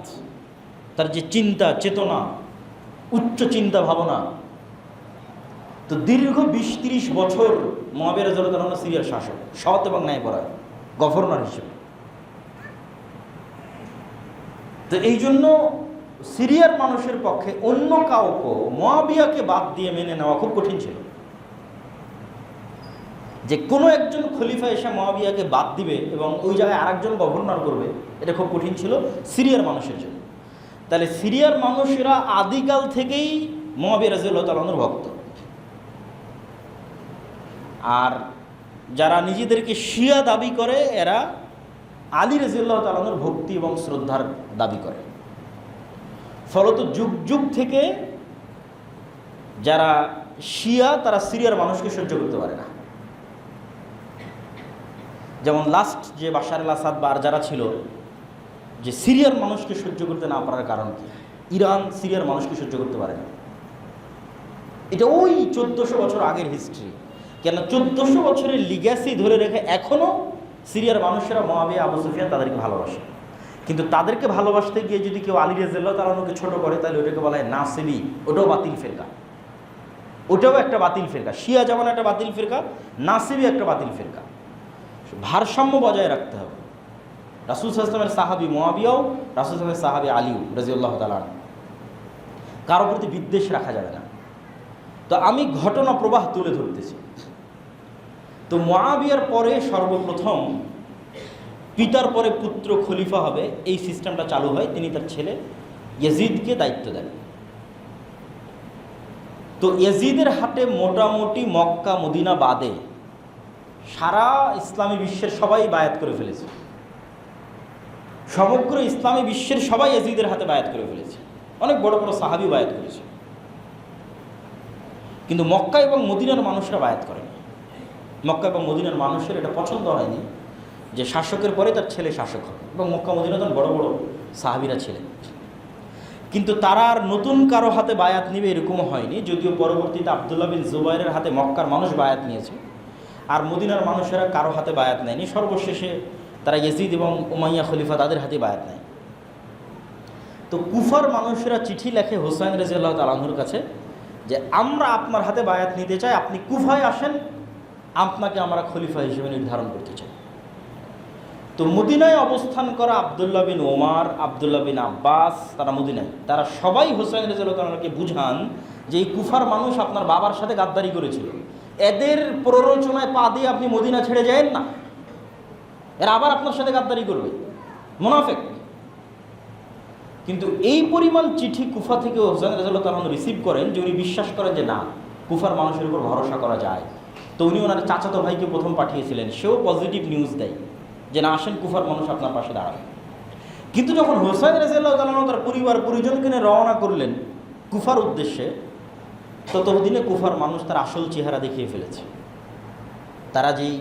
তার যে চিন্তা চেতনা, উচ্চ চিন্তা ভাবনা। তো দীর্ঘ 20-30 বছর মুআবিয়া রাদিয়াল্লাহু তাআলা সিরিয়ার শাসক, সৎ এবং ন্যায়পরায়ণ গভর্নর হিসেবে। তো এই জন্য সিরিয়ার মানুষের পক্ষে অন্য কাউকে, মুআবিয়াকে বাদ দিয়ে মেনে নেওয়া খুব কঠিন ছিল। যে কোনো একজন খলিফা এসে মুআবিয়াকে বাদ দিবে এবং ওই জায়গায় আরেকজন গভর্নর করবে, এটা খুব কঠিন ছিল সিরিয়ার মানুষের জন্য। তাহলে সিরিয়ার মানুষেরা আদিকাল থেকেই মুআবিয়া রাদিয়াল্লাহু তাআলা আনহুর ভক্ত। আর যারা নিজেদেরকে শিয়া দাবি করে এরা আলী রাদিয়াল্লাহু তাআলা আনহুর ভক্তি এবং শ্রদ্ধার দাবি করে। ফলত যুগ যুগ থেকে যারা শিয়া তারা সিরিয়ার মানুষকে সহ্য করতে পারে না। যেমন লাস্ট যে বাশার আল আসাদ বা আর যারা ছিল, যে সিরিয়ার মানুষকে সহ্য করতে না পারার কারণ কি? ইরান সিরিয়ার মানুষকে সহ্য করতে পারে না। এটা ওই 1400 বছর আগের হিস্ট্রি। কেন 1400 বছরের লিগ্যাসি ধরে রেখে এখনও সিরিয়ার মানুষেরা মুআবিয়া, আবু সুফিয়ান তাদেরকে ভালোবাসে। কিন্তু তাদেরকে ভালোবাসতে গিয়ে যদি কেউ আলী রাদিয়াল্লাহু তাআলা আনহুকে ছোট করে, তাহলে ওটাকে বলা হয় নাসিবি। ওটাও বাতিল ফিরকা, ওটাও একটা বাতিল ফিরকা। শিয়া যেমন একটা বাতিল ফিরকা, নাসিবি একটা বাতিল ফিরকা। ভারসাম্য বজায় রাখতে হবে। রাসূল সাল্লাল্লাহু আলাইহি ওয়াসাল্লামের সাহাবী মুআবিয়াও, রাসূল সাল্লাল্লাহু আলাইহি ওয়াসাল্লামের সাহাবী আলীও রাদিয়াল্লাহু তাআলা আনহু, কারো প্রতি বিদ্বেষ রাখা যাবে না। তো আমি ঘটনা প্রবাহ তুলে ধরতেছি। তো মুআবিয়ার পরে সর্বপ্রথম পিতার পরে পুত্র খলিফা হবে, এই সিস্টেমটা চালু হয়। তিনি তার ছেলে ইয়াজিদকে দায়িত্ব দেন। তো ইয়াজিদের হাতে মোটামুটি মক্কা মদিনা বাদে সারা ইসলামী বিশ্বের সবাই বায়াত করে ফেলেছে। সমগ্র ইসলামী বিশ্বের সবাই ইয়াজিদের হাতে বায়াত করে ফেলেছে। অনেক বড় বড় সাহাবী বায়াত করেছে, কিন্তু মক্কা এবং মদিনার মানুষরা বায়াত করেনি। মক্কা এবং মদিনার মানুষের এটা পছন্দ হয়নি যে শাসকের পরে তার ছেলে শাসক হবে, এবং মক্কা মদিনা তখন বড় বড় সাহাবীরা ছিলেন। কিন্তু তারা আর নতুন কারো হাতে বায়াত নেবে এরকমও হয়নি, যদিও পরবর্তীতে আব্দুল্লাহ বিন জুবাইরের হাতে মক্কার মানুষ বায়াত নিয়েছে, আর মদিনার মানুষেরা কারো হাতে বায়াত নেয়নি। সর্বশেষে তারা ইয়াজিদ এবং উমাইয়া খলিফা তাদের হাতে বায়াত নেয়। তো কুফার মানুষেরা চিঠি লেখে হুসাইন রাদিয়াল্লাহু তাআলা আনহুর কাছে যে আমরা আপনার হাতে বায়াত নিতে চাই, আপনি কুফায় আসেন, আপনাকে আমরা খলিফা হিসেবে নির্ধারণ করতে চাই। তো মদিনায় অবস্থান করা আব্দুল্লাহ বিন ওমর, আব্দুল্লাহ বিন আব্বাস, তারা মদিনায়, তারা সবাই হুসাইন রাদিয়াল্লাহু তাআলা আনহুকে বুঝান যে এই কুফার মানুষ আপনার বাবার সাথে গাদ্দারি করেছিল, এদের প্ররোচনায় পা দিয়ে আপনি মদিনা ছেড়ে যায়েন না, এরা আবার আপনার সাথে গাদ্দারি করবে, মুনাফিক। কিন্তু এই পরিমাণ চিঠি কুফা থেকে হুসাইন রাদিয়াল্লাহু তাআলা আনহু রিসিভ করেন যে উনি বিশ্বাস করেন যে না, কুফার মানুষের উপর ভরসা করা যায়। তো উনি ওনার চাচাতো ভাইকে প্রথম পাঠিয়েছিলেন, সেও পজিটিভ নিউজ দেয় যে না, আসেন কুফার মানুষ আপনার পাশে দাঁড়াবে। কিন্তু যখন হুসাইন রাদিয়াল্লাহু তাআলা আনহু তার পরিবার পরিজনকে নিয়ে রওনা করলেন কুফার উদ্দেশ্যে, ততদিনে কুফার মানুষ তার আসল চেহারা দেখিয়ে ফেলেছে। তারা যেই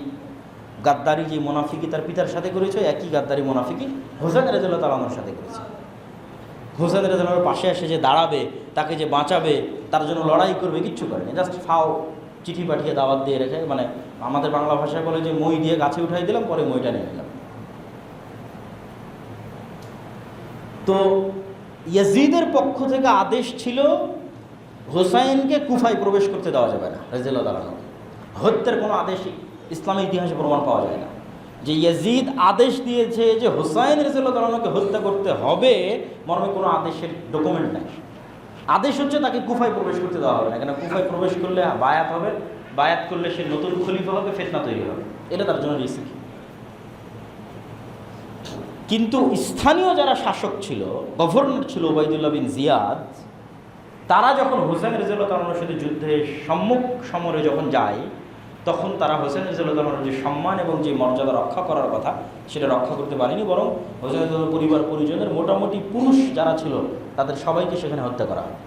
গাদ্দারি, যে মুনাফিকি তার পিতার সাথে করেছে, একই গাদ্দারি মুনাফিকি হুসাইন রাদিয়াল্লাহু তাআলা আনহুর সাথে করেছে। হুসাইন রাদিয়াল্লাহু তাআলার পাশে এসে যে দাঁড়াবে, তাকে যে বাঁচাবে, তার জন্য লড়াই করবে, কিচ্ছু করেনি। জাস্ট ফাও চিঠি পাঠিয়ে দাওয়াত দিয়ে রেখে, মানে আমাদের বাংলা ভাষায় বলে যে মই দিয়ে গাছে উঠাই দিলাম, পরে মইটা নিয়ে নিলাম। তো ইয়াজিদের পক্ষ থেকে আদেশ ছিল হুসাইনকে কুফায় প্রবেশ করতে দেওয়া যাবে না রাদিয়াল্লাহু তাআলা আনহু। হত্যার কোনো আদেশ ইসলামের ইতিহাসে প্রমাণ পাওয়া যায় না যে ইয়াজিদ আদেশ দিয়েছে যে হুসাইন রাদিয়াল্লাহু তাআলা আনহুকে হত্যা করতে হবে, মর্মে কোনো আদেশের ডকুমেন্ট নাই। আদেশ হচ্ছে তাকে কুফায় প্রবেশ করতে দেওয়া হবে না, কেন কুফায় প্রবেশ করলে বায়াত হবে, বায়াত করলে সে নতুন খলিফা হবে, ফিতনা তৈরি হবে, এটা তার জন্য রিস্ক। কিন্তু স্থানীয় যারা শাসক ছিল, গভর্নর ছিল উবাইদুল্লাহ বিন জিয়াদ, তারা যখন হুসাইন রাদিয়াল্লাহু তাআলা আনহুর সাথে যুদ্ধে সম্মুখ সমরে যখন যায়, তখন তারা হুসাইন রাদিয়াল্লাহু তাআলা আনহুর যে সম্মান এবং যে মর্যাদা রক্ষা করার কথা সেটা রক্ষা করতে পারেনি, বরং হুসাইন রাদিয়াল্লাহু তাআলার পরিবার পরিজনের মোটামুটি পুরুষ যারা ছিল তাদের সবাইকে সেখানে হত্যা করা হয়।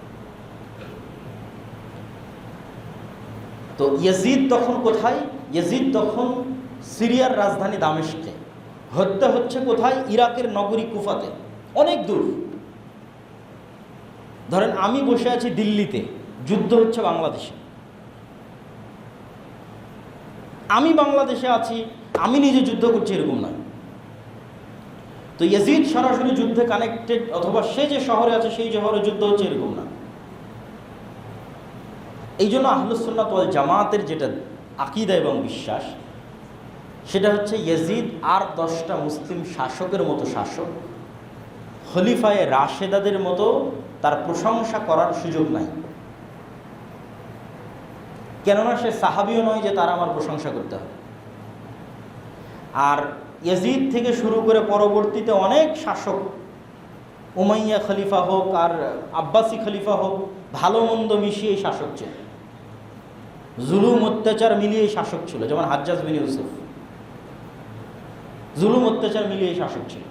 তো ইয়াজিদ তখন কোথায়? ইয়াজিদ তখন সিরিয়ার রাজধানী দামেস্কে। হত্যা হচ্ছে কোথায়? ইরাকের নগরী কুফাতে, অনেক দূর। ধরেন আমি বসে আছি দিল্লিতে, যুদ্ধ হচ্ছে বাংলাদেশে, আমি বাংলাদেশে আছি, আমি নিজে যুদ্ধ করছি এরকম নয়। তো ইয়াজিদ সরাসরি যুদ্ধে কানেক্টেড, অথবা সে যে শহরে আছে সেই শহরে যুদ্ধ হচ্ছে এরকম না। এই জন্য আহলুস সুন্নাত ওয়াল জামাতের যেটা আকীদা এবং বিশ্বাস, সেটা হচ্ছে ইয়াজিদ আর 10টা মুসলিম শাসকের মতো শাসক, খলিফায়ে রাশেদাদের মতো তার প্রশংসা করার সুযোগ নাই। কেননা সে সাহাবীও নয় যে তার আমার প্রশংসা করতে হবে। আর ইয়াজিদ থেকে শুরু করে পরবর্তীতে অনেক শাসক উমাইয়া খলিফা হোক আর আব্বাসি খলিফা হোক, ভালো মন্দ মিশিয়ে শাসক ছিল, জুলুম অত্যাচার মিলিয়ে শাসক ছিল। যেমন হাজ্জাজ বিন ইউসুফ জুলুম অত্যাচার মিলিয়ে শাসক ছিল।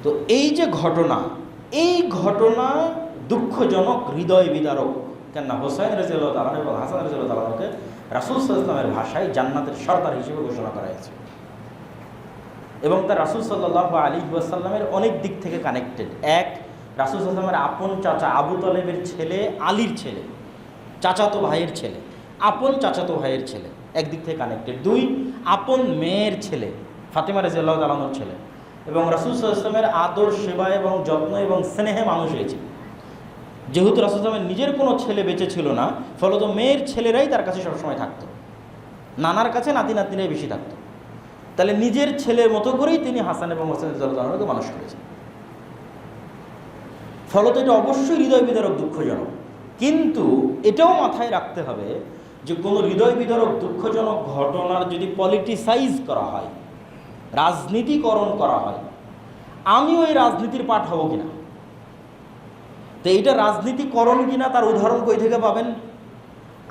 তো এই যে ঘটনা, এই ঘটনা দুঃখজনক, হৃদয় বিদারক। কেননা হোসাইন রাদিয়াল্লাহু তাআলা এবং হাসান রাদিয়াল্লাহু তাআলাকে রাসূল সাল্লাল্লাহু আলাইহি ওয়াসাল্লামের ভাষায় জান্নাতের সরদার হিসেবে ঘোষণা করা হয়েছে, এবং তার রাসূল সাল্লাল্লাহু আলাইহি ওয়াসাল্লামের অনেক দিক থেকে কানেক্টেড। এক, রাসূল সাল্লাল্লাহু আলাইহি ওয়াসাল্লামের আপন চাচা আবু তালেবের ছেলে, আলীর ছেলে, চাচাতো ভাইয়ের ছেলে, আপন চাচাতো ভাইয়ের ছেলে, একদিক থেকে কানেক্টেড। দুই, আপন মেয়ের ছেলে, ফাতেমা রাদিয়াল্লাহু তাআলার ছেলে, এবং রাসূল সাল্লাল্লাহু আলাইহি ওয়াসাল্লামের আদর, সেবা এবং যত্ন এবং স্নেহে মানুষ হয়েছে। যেহেতু রাসূল সাল্লাল্লাহু আলাইহি ওয়াসাল্লামের নিজের কোনো ছেলে বেঁচে ছিল না, ফলত মেয়ের ছেলেরাই তার কাছে সবসময় থাকতো, নানার কাছে নাতি নাতনিরাই বেশি থাকতো। তাহলে নিজের ছেলের মতো করেই তিনি হাসান এবং হোসেন রাদিয়াল্লাহু তাআলাকে মানুষ করেছেন। ফলত এটা অবশ্যই হৃদয় বিদারক, দুঃখজনক। কিন্তু এটাও মাথায় রাখতে হবে যে কোনো হৃদয় বিদারক দুঃখজনক ঘটনার যদি পলিটিসাইজ করা হয়, রাজনীতিকরণ করা হয়, আমিও এই রাজনীতির পাঠ হব কিনা। তো এইটা রাজনীতিকরণ কিনা তার উদাহরণ কই থেকে পাবেন?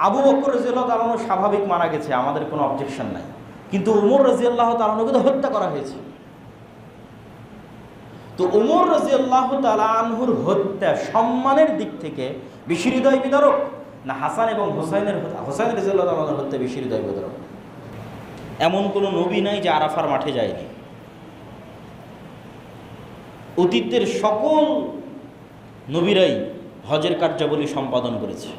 আবু বকর রাদিয়াল্লাহু তাআলা স্বাভাবিক মারা গেছে, আমাদের কোনো অবজেকশন নাই, কিন্তু ওমর রাদিয়াল্লাহু তাআলাকে তো হত্যা করা হয়েছে। তো ওমর রাদিয়াল্লাহু তাআলা আনহুর হত্যা সম্মানের দিক থেকে বেশি হৃদয় বিদারক, না হাসান এবং হোসাইন রাদিয়াল্লাহু তাআলার হত্যা বেশি হৃদয় বিদারক? এমন কোনো নবী নাই যে আরাফার মাঠে যায়নি। অতীতের সকল নবীরাই হজের কার্যাবলী সম্পাদন করেছে।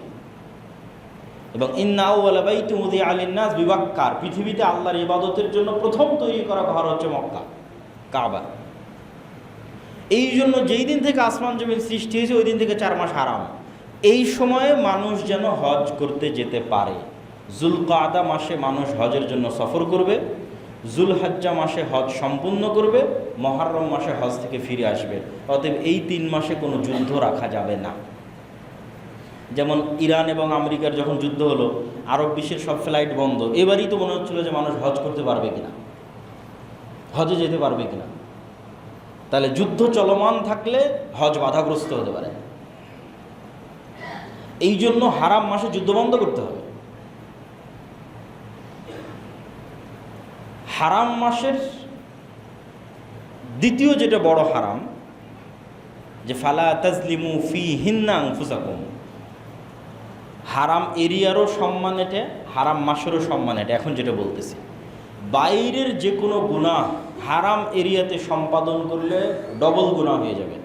এবং ইন্না আউওয়ালা বাইতুন উযিআ লিন-নাস বিবাক্কার, পৃথিবীতে আল্লাহর ইবাদতের জন্য প্রথম তৈরি করা ঘর হচ্ছে মক্কা, কাবা। এই জন্য যেই দিন থেকে আসমান জমিন সৃষ্টি হয়েছে ওই দিন থেকে 4 মাস হারাম। এই সময়ে মানুষ যেন হজ করতে যেতে পারে। জুলকাদা মাসে মানুষ হজের জন্য সফর করবে, জুলহজ্জা মাসে হজ সম্পূর্ণ করবে, মুহররম মাসে হজ থেকে ফিরে আসবে। অতএব এই 3 মাসে কোনো যুদ্ধ রাখা যাবে না। যেমন ইরান এবং আমেরিকার যখন যুদ্ধ হলো, আরব বিশ্বের সব ফ্লাইট বন্ধ। এবারই তো মনে হচ্ছিল যে মানুষ হজ করতে পারবে কিনা, হজে যেতে পারবে কিনা। তাহলে যুদ্ধ চলমান থাকলে হজ বাধাগ্রস্ত হতে পারে। এই জন্য হারাম মাসে যুদ্ধ বন্ধ করতে হবে। হারাম মাসের দ্বিতীয় যেটা বড় হারাম, যে ফালা তাজলিমু ফীহিন্না আনফুসাকুম, হারাম এরিয়ারও সম্মান এটা, হারাম মাসেরও সম্মান এটা। এখন যেটা বলতেছি, বাইরের যে কোনো গুনাহ হারাম এরিয়াতে সম্পাদন করলে ডবল গুনাহ হয়ে যাবে।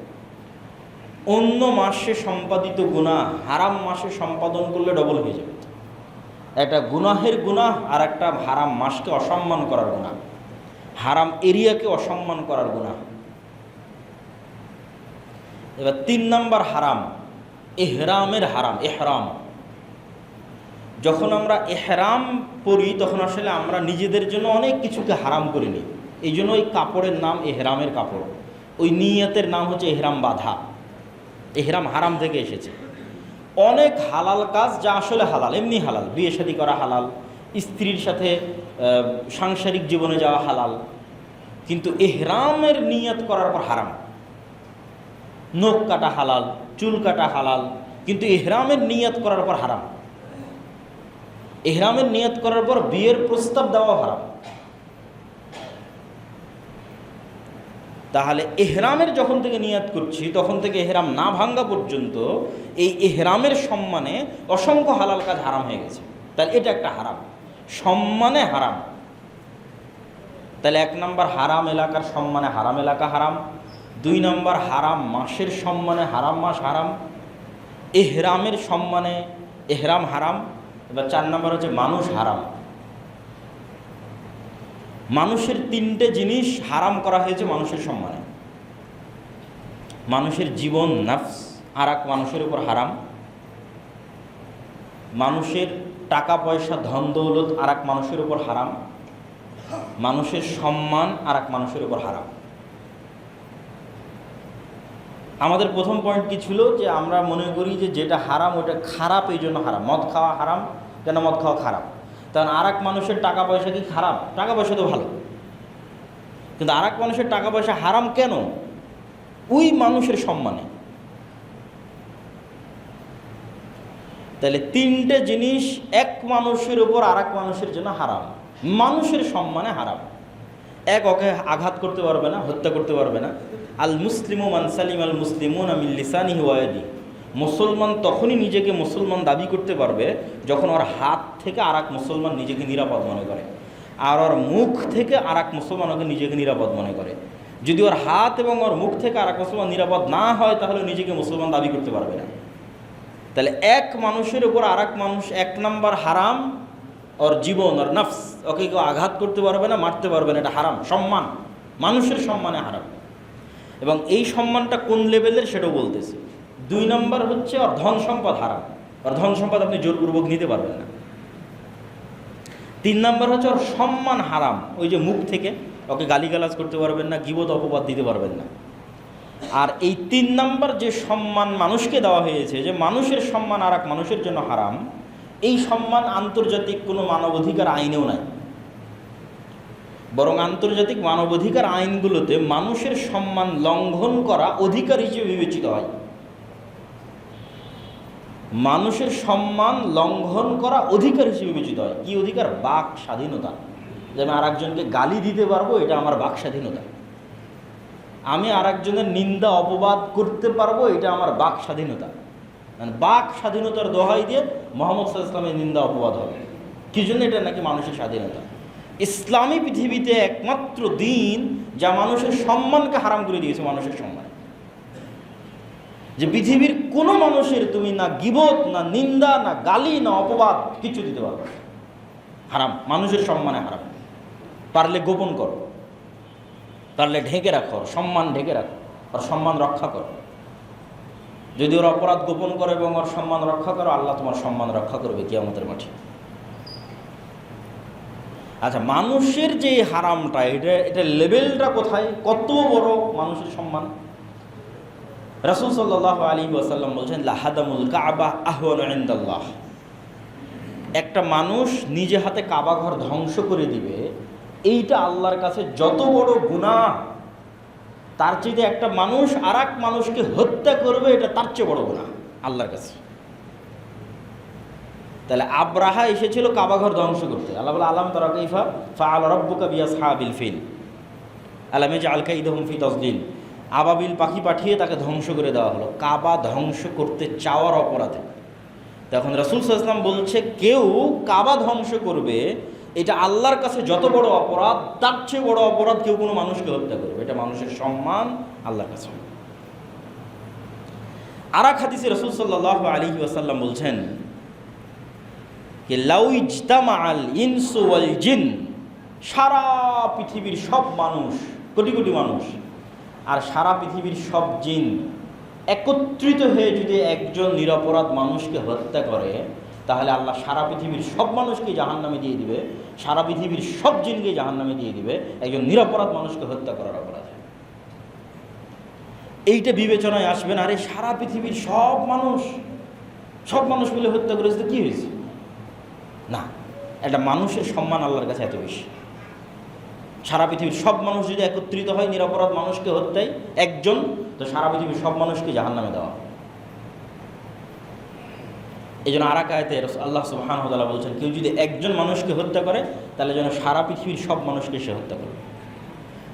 অন্য মাসে সম্পাদিত গুনাহ হারাম মাসে সম্পাদন করলে ডবল হয়ে যাবে। একটা গুনাহের গুনাহ আর একটা হারাম মাসকে অসম্মান করার গুনাহ, হারাম এরিয়াকে অসম্মান করার গুনাহ। এবার 3 নম্বর হারাম, ইহরামের হারাম। ইহরাম, যখন আমরা ইহরাম পরি তখন আসলে আমরা নিজেদের জন্য অনেক কিছুকে হারাম করে নিই। এই জন্য ওই কাপড়ের নাম ইহরামের কাপড়, ওই নিয়তের নাম হচ্ছে ইহরাম বাঁধা। ইহরাম হারাম থেকে এসেছে। অনেক হালাল কাজ যা আসলে হালাল, এমনি হালাল, বিয়ে শাদী করা হালাল, স্ত্রীর সাথে সাংসারিক জীবনে যাওয়া হালাল, কিন্তু ইহরামের নিয়ত করার পর হারাম। নখ কাটা হালাল, চুল কাটা হালাল, কিন্তু ইহরামের নিয়ত করার পর হারাম। ইহরামের নিয়ত করার পর বিয়ের প্রস্তাব দেওয়া হারাম। তাহলে ইহরামের যখন থেকে নিয়ত করছি তখন থেকে ইহরাম না ভাঙ্গা পর্যন্ত এই ইহরামের সম্মানে অসংখ্য হালাল কাজ হারাম হয়ে গেছে। তাহলে এটা একটা হারাম, সম্মানে হারাম। তাহলে 1 নম্বর হারাম এলাকার সম্মানে হারাম এলাকা হারাম, 2 নম্বর হারাম মাসের সম্মানে হারাম মাস হারাম, ইহরামের সম্মানে ইহরাম হারাম। এবার 4 নম্বর হচ্ছে মানুষ হারাম। মানুষের 3টে জিনিস হারাম করা হয়েছে মানুষের সম্মানে। মানুষের জীবন, নফস আর এক মানুষের উপর হারাম, মানুষের টাকা পয়সা ধন দৌলত আর এক মানুষের উপর হারাম, মানুষের সম্মান আর এক মানুষের উপর হারাম। আমাদের প্রথম পয়েন্ট কি ছিল, যে আমরা মনে করি যে যেটা হারাম ওটা খারাপ, এই জন্য হারাম। মদ খাওয়া হারাম, কেন মদ খাওয়া খারাপ? কারণ আর এক মানুষের টাকা পয়সা কি খারাপ? টাকা পয়সা তো ভালো, কিন্তু আর এক মানুষের টাকা পয়সা হারাম কেন? ওই মানুষের সম্মানে। তাহলে তিনটে জিনিস এক মানুষের উপর আর এক মানুষের জন্য হারাম, মানুষের সম্মানে হারাম। এক, ওকে আঘাত করতে পারবে না, হত্যা করতে পারবে না। আল মুসলিমু মান সালিম আল মুসলিমুনা মিন লিসানিহি ওয়া ইয়াদিহি, মুসলমান তখনই নিজেকে মুসলমান দাবি করতে পারবে যখন ওর হাত থেকে আর এক মুসলমান নিজেকে নিরাপদ মনে করে, আর ওর মুখ থেকে আর এক মুসলমান ওকে নিজেকে নিরাপদ মনে করে। যদি ওর হাত এবং ওর মুখ থেকে আর এক মুসলমান নিরাপদ না হয়, তাহলে নিজেকে মুসলমান দাবি করতে পারবে না। তাহলে এক মানুষের উপর আর এক মানুষ, এক নাম্বার হারাম ওর জীবন, ওর নফস, ওকে কেউ আঘাত করতে পারবে না, মারতে পারবে না, এটা হারাম। সম্মান, মানুষের সম্মানে হারাম। এবং এই সম্মানটা কোন লেভেলের সেটাও বলতেছে। দুই নম্বর হচ্ছে ওর ধন সম্পদ হারাম, ওর ধন সম্পদ আপনি জোরপূর্বক নিতে পারবেন না। তিন নম্বর হচ্ছে ওর সম্মান হারাম, ওই যে মুখ থেকে ওকে গালিগালাজ করতে পারবেন না, গীবত অপবাদ দিতে পারবেন না। আর এই তিন নম্বর যে সম্মান মানুষকে দেওয়া হয়েছে, যে মানুষের সম্মান আর এক মানুষের জন্য হারাম, এই সম্মান আন্তর্জাতিক কোনো মানবাধিকার আইনেও নাই। বরং আন্তর্জাতিক মানবাধিকার আইনগুলোতে মানুষের সম্মান লঙ্ঘন করা অধিকার হিসেবে বিবেচিত হয়। মানুষের সম্মান লঙ্ঘন করা অধিকার হিসেবে বিবেচিত হয়। কি অধিকার? বাক স্বাধীনতা। যে আমি আর একজনকে গালি দিতে পারবো, এটা আমার বাক স্বাধীনতা। আমি আর একজনের নিন্দা অপবাদ করতে পারবো, এটা আমার বাক স্বাধীনতা। মানে বাক স্বাধীনতার দোহাই দিয়ে মুহাম্মদ সাল্লাল্লাহু আলাইহি ওয়াসাল্লামের নিন্দা অপবাদ হবে। কি জন্য? এটা নাকি মানুষের স্বাধীনতা। ইসলামী পৃথিবীতে একমাত্র দিন যা মানুষের সম্মানকে হারাম করে দিয়েছে, মানুষের সম্মান। যে পৃথিবীর কোনো মানুষের তুমি না গীবত, না নিন্দা, না গালি, না অপবাদ কিছু দিতে পারবে না, হারাম। মানুষের সম্মানে হারাম। পারলে গোপন করো, পারলে ঢেকে রাখো, সম্মান ঢেকে রাখো, ওর সম্মান রক্ষা করো। যদি ওর অপরাধ গোপন করো এবং ওর সম্মান রক্ষা করো, আল্লাহ তোমার সম্মান রক্ষা করবে কিয়ামতের মাঠে। আচ্ছা, মানুষের যে হারামটা, এটা লেভেলটা কোথায়, কত বড় মানুষের সম্মান? রাসূল সাল্লাল্লাহু আলাইহি ওয়াসাল্লাম বলছেন, লাহাদামুল কাবা আহওয়ানু ইনদাল্লাহ। একটা মানুষ নিজে হাতে কাবা ঘর ধ্বংস করে দিবে, এইটা আল্লাহর কাছে যত বড় গুনাহ, তার চেয়ে একটা মানুষ আর এক মানুষকে হত্যা করবে, এটা তার চেয়ে বড় গুনাহ আল্লাহর কাছে। তাহলে আব্রাহা এসেছিল কাবা ঘর ধ্বংস করতে। আল্লাহ বলে, আলাম তারা কাইফা ফাআলা রাব্বুকা বিআসহাবিল ফিল আলাম ইয়াজআল কাইদাহুম ফি তাসলিল। আবাবিল পাখি পাঠিয়ে তাকে ধ্বংস করে দেওয়া হলো কাবা ধ্বংস করতে চাওয়ার অপরাধে। তখন রাসূল সাল্লাল্লাহু আলাইহি ওয়াসাল্লাম বলছে, কেউ কাবা ধ্বংস করবে, এটা আল্লাহর কাছে যত বড় অপরাধ, তার চেয়ে বড় অপরাধ কেউ কোনো মানুষকে হত্যা করবে। এটা মানুষের সম্মান আল্লাহর কাছে। আর এক হাদিসে রাসূল সাল্লাল্লাহু আলাইহি ওয়াসাল্লাম বলছেন, লাউ ইজতামাআল ইনসু ওয়াল জিন, সারা পৃথিবীর সব মানুষ, কোটি কোটি মানুষ, আর সারা পৃথিবীর সব জিন একত্রিত হয়ে যদি একজন নিরপরাধ মানুষকে হত্যা করে, তাহলে আল্লাহ সারা পৃথিবীর সব মানুষকে জাহান্নামে দিয়ে দিবে, সারা পৃথিবীর সব জিনকে জাহান্নামে দিয়ে দিবে একজন নিরপরাধ মানুষকে হত্যা করার অপরাধে। এইটা বিবেচনায় আসবে না, আরে সারা পৃথিবীর সব মানুষ মিলে হত্যা করেছে তো কী হয়েছে? না, একটা মানুষের সম্মান আল্লাহর কাছে এত বেশি। সারা পৃথিবীর সব মানুষ যদি একত্রিত হয় নিরপরাধ মানুষকে হত্যায় একজন, তো সারা পৃথিবীর সব মানুষকে জাহান্নামে দেওয়া। এই জন্য আর এক আয়াতে আল্লাহ সুবহানাহু ওয়া তাআলা বলছেন, কেউ যদি একজন মানুষকে হত্যা করে, তাহলে যেন সারা পৃথিবীর সব মানুষকে সে হত্যা করে।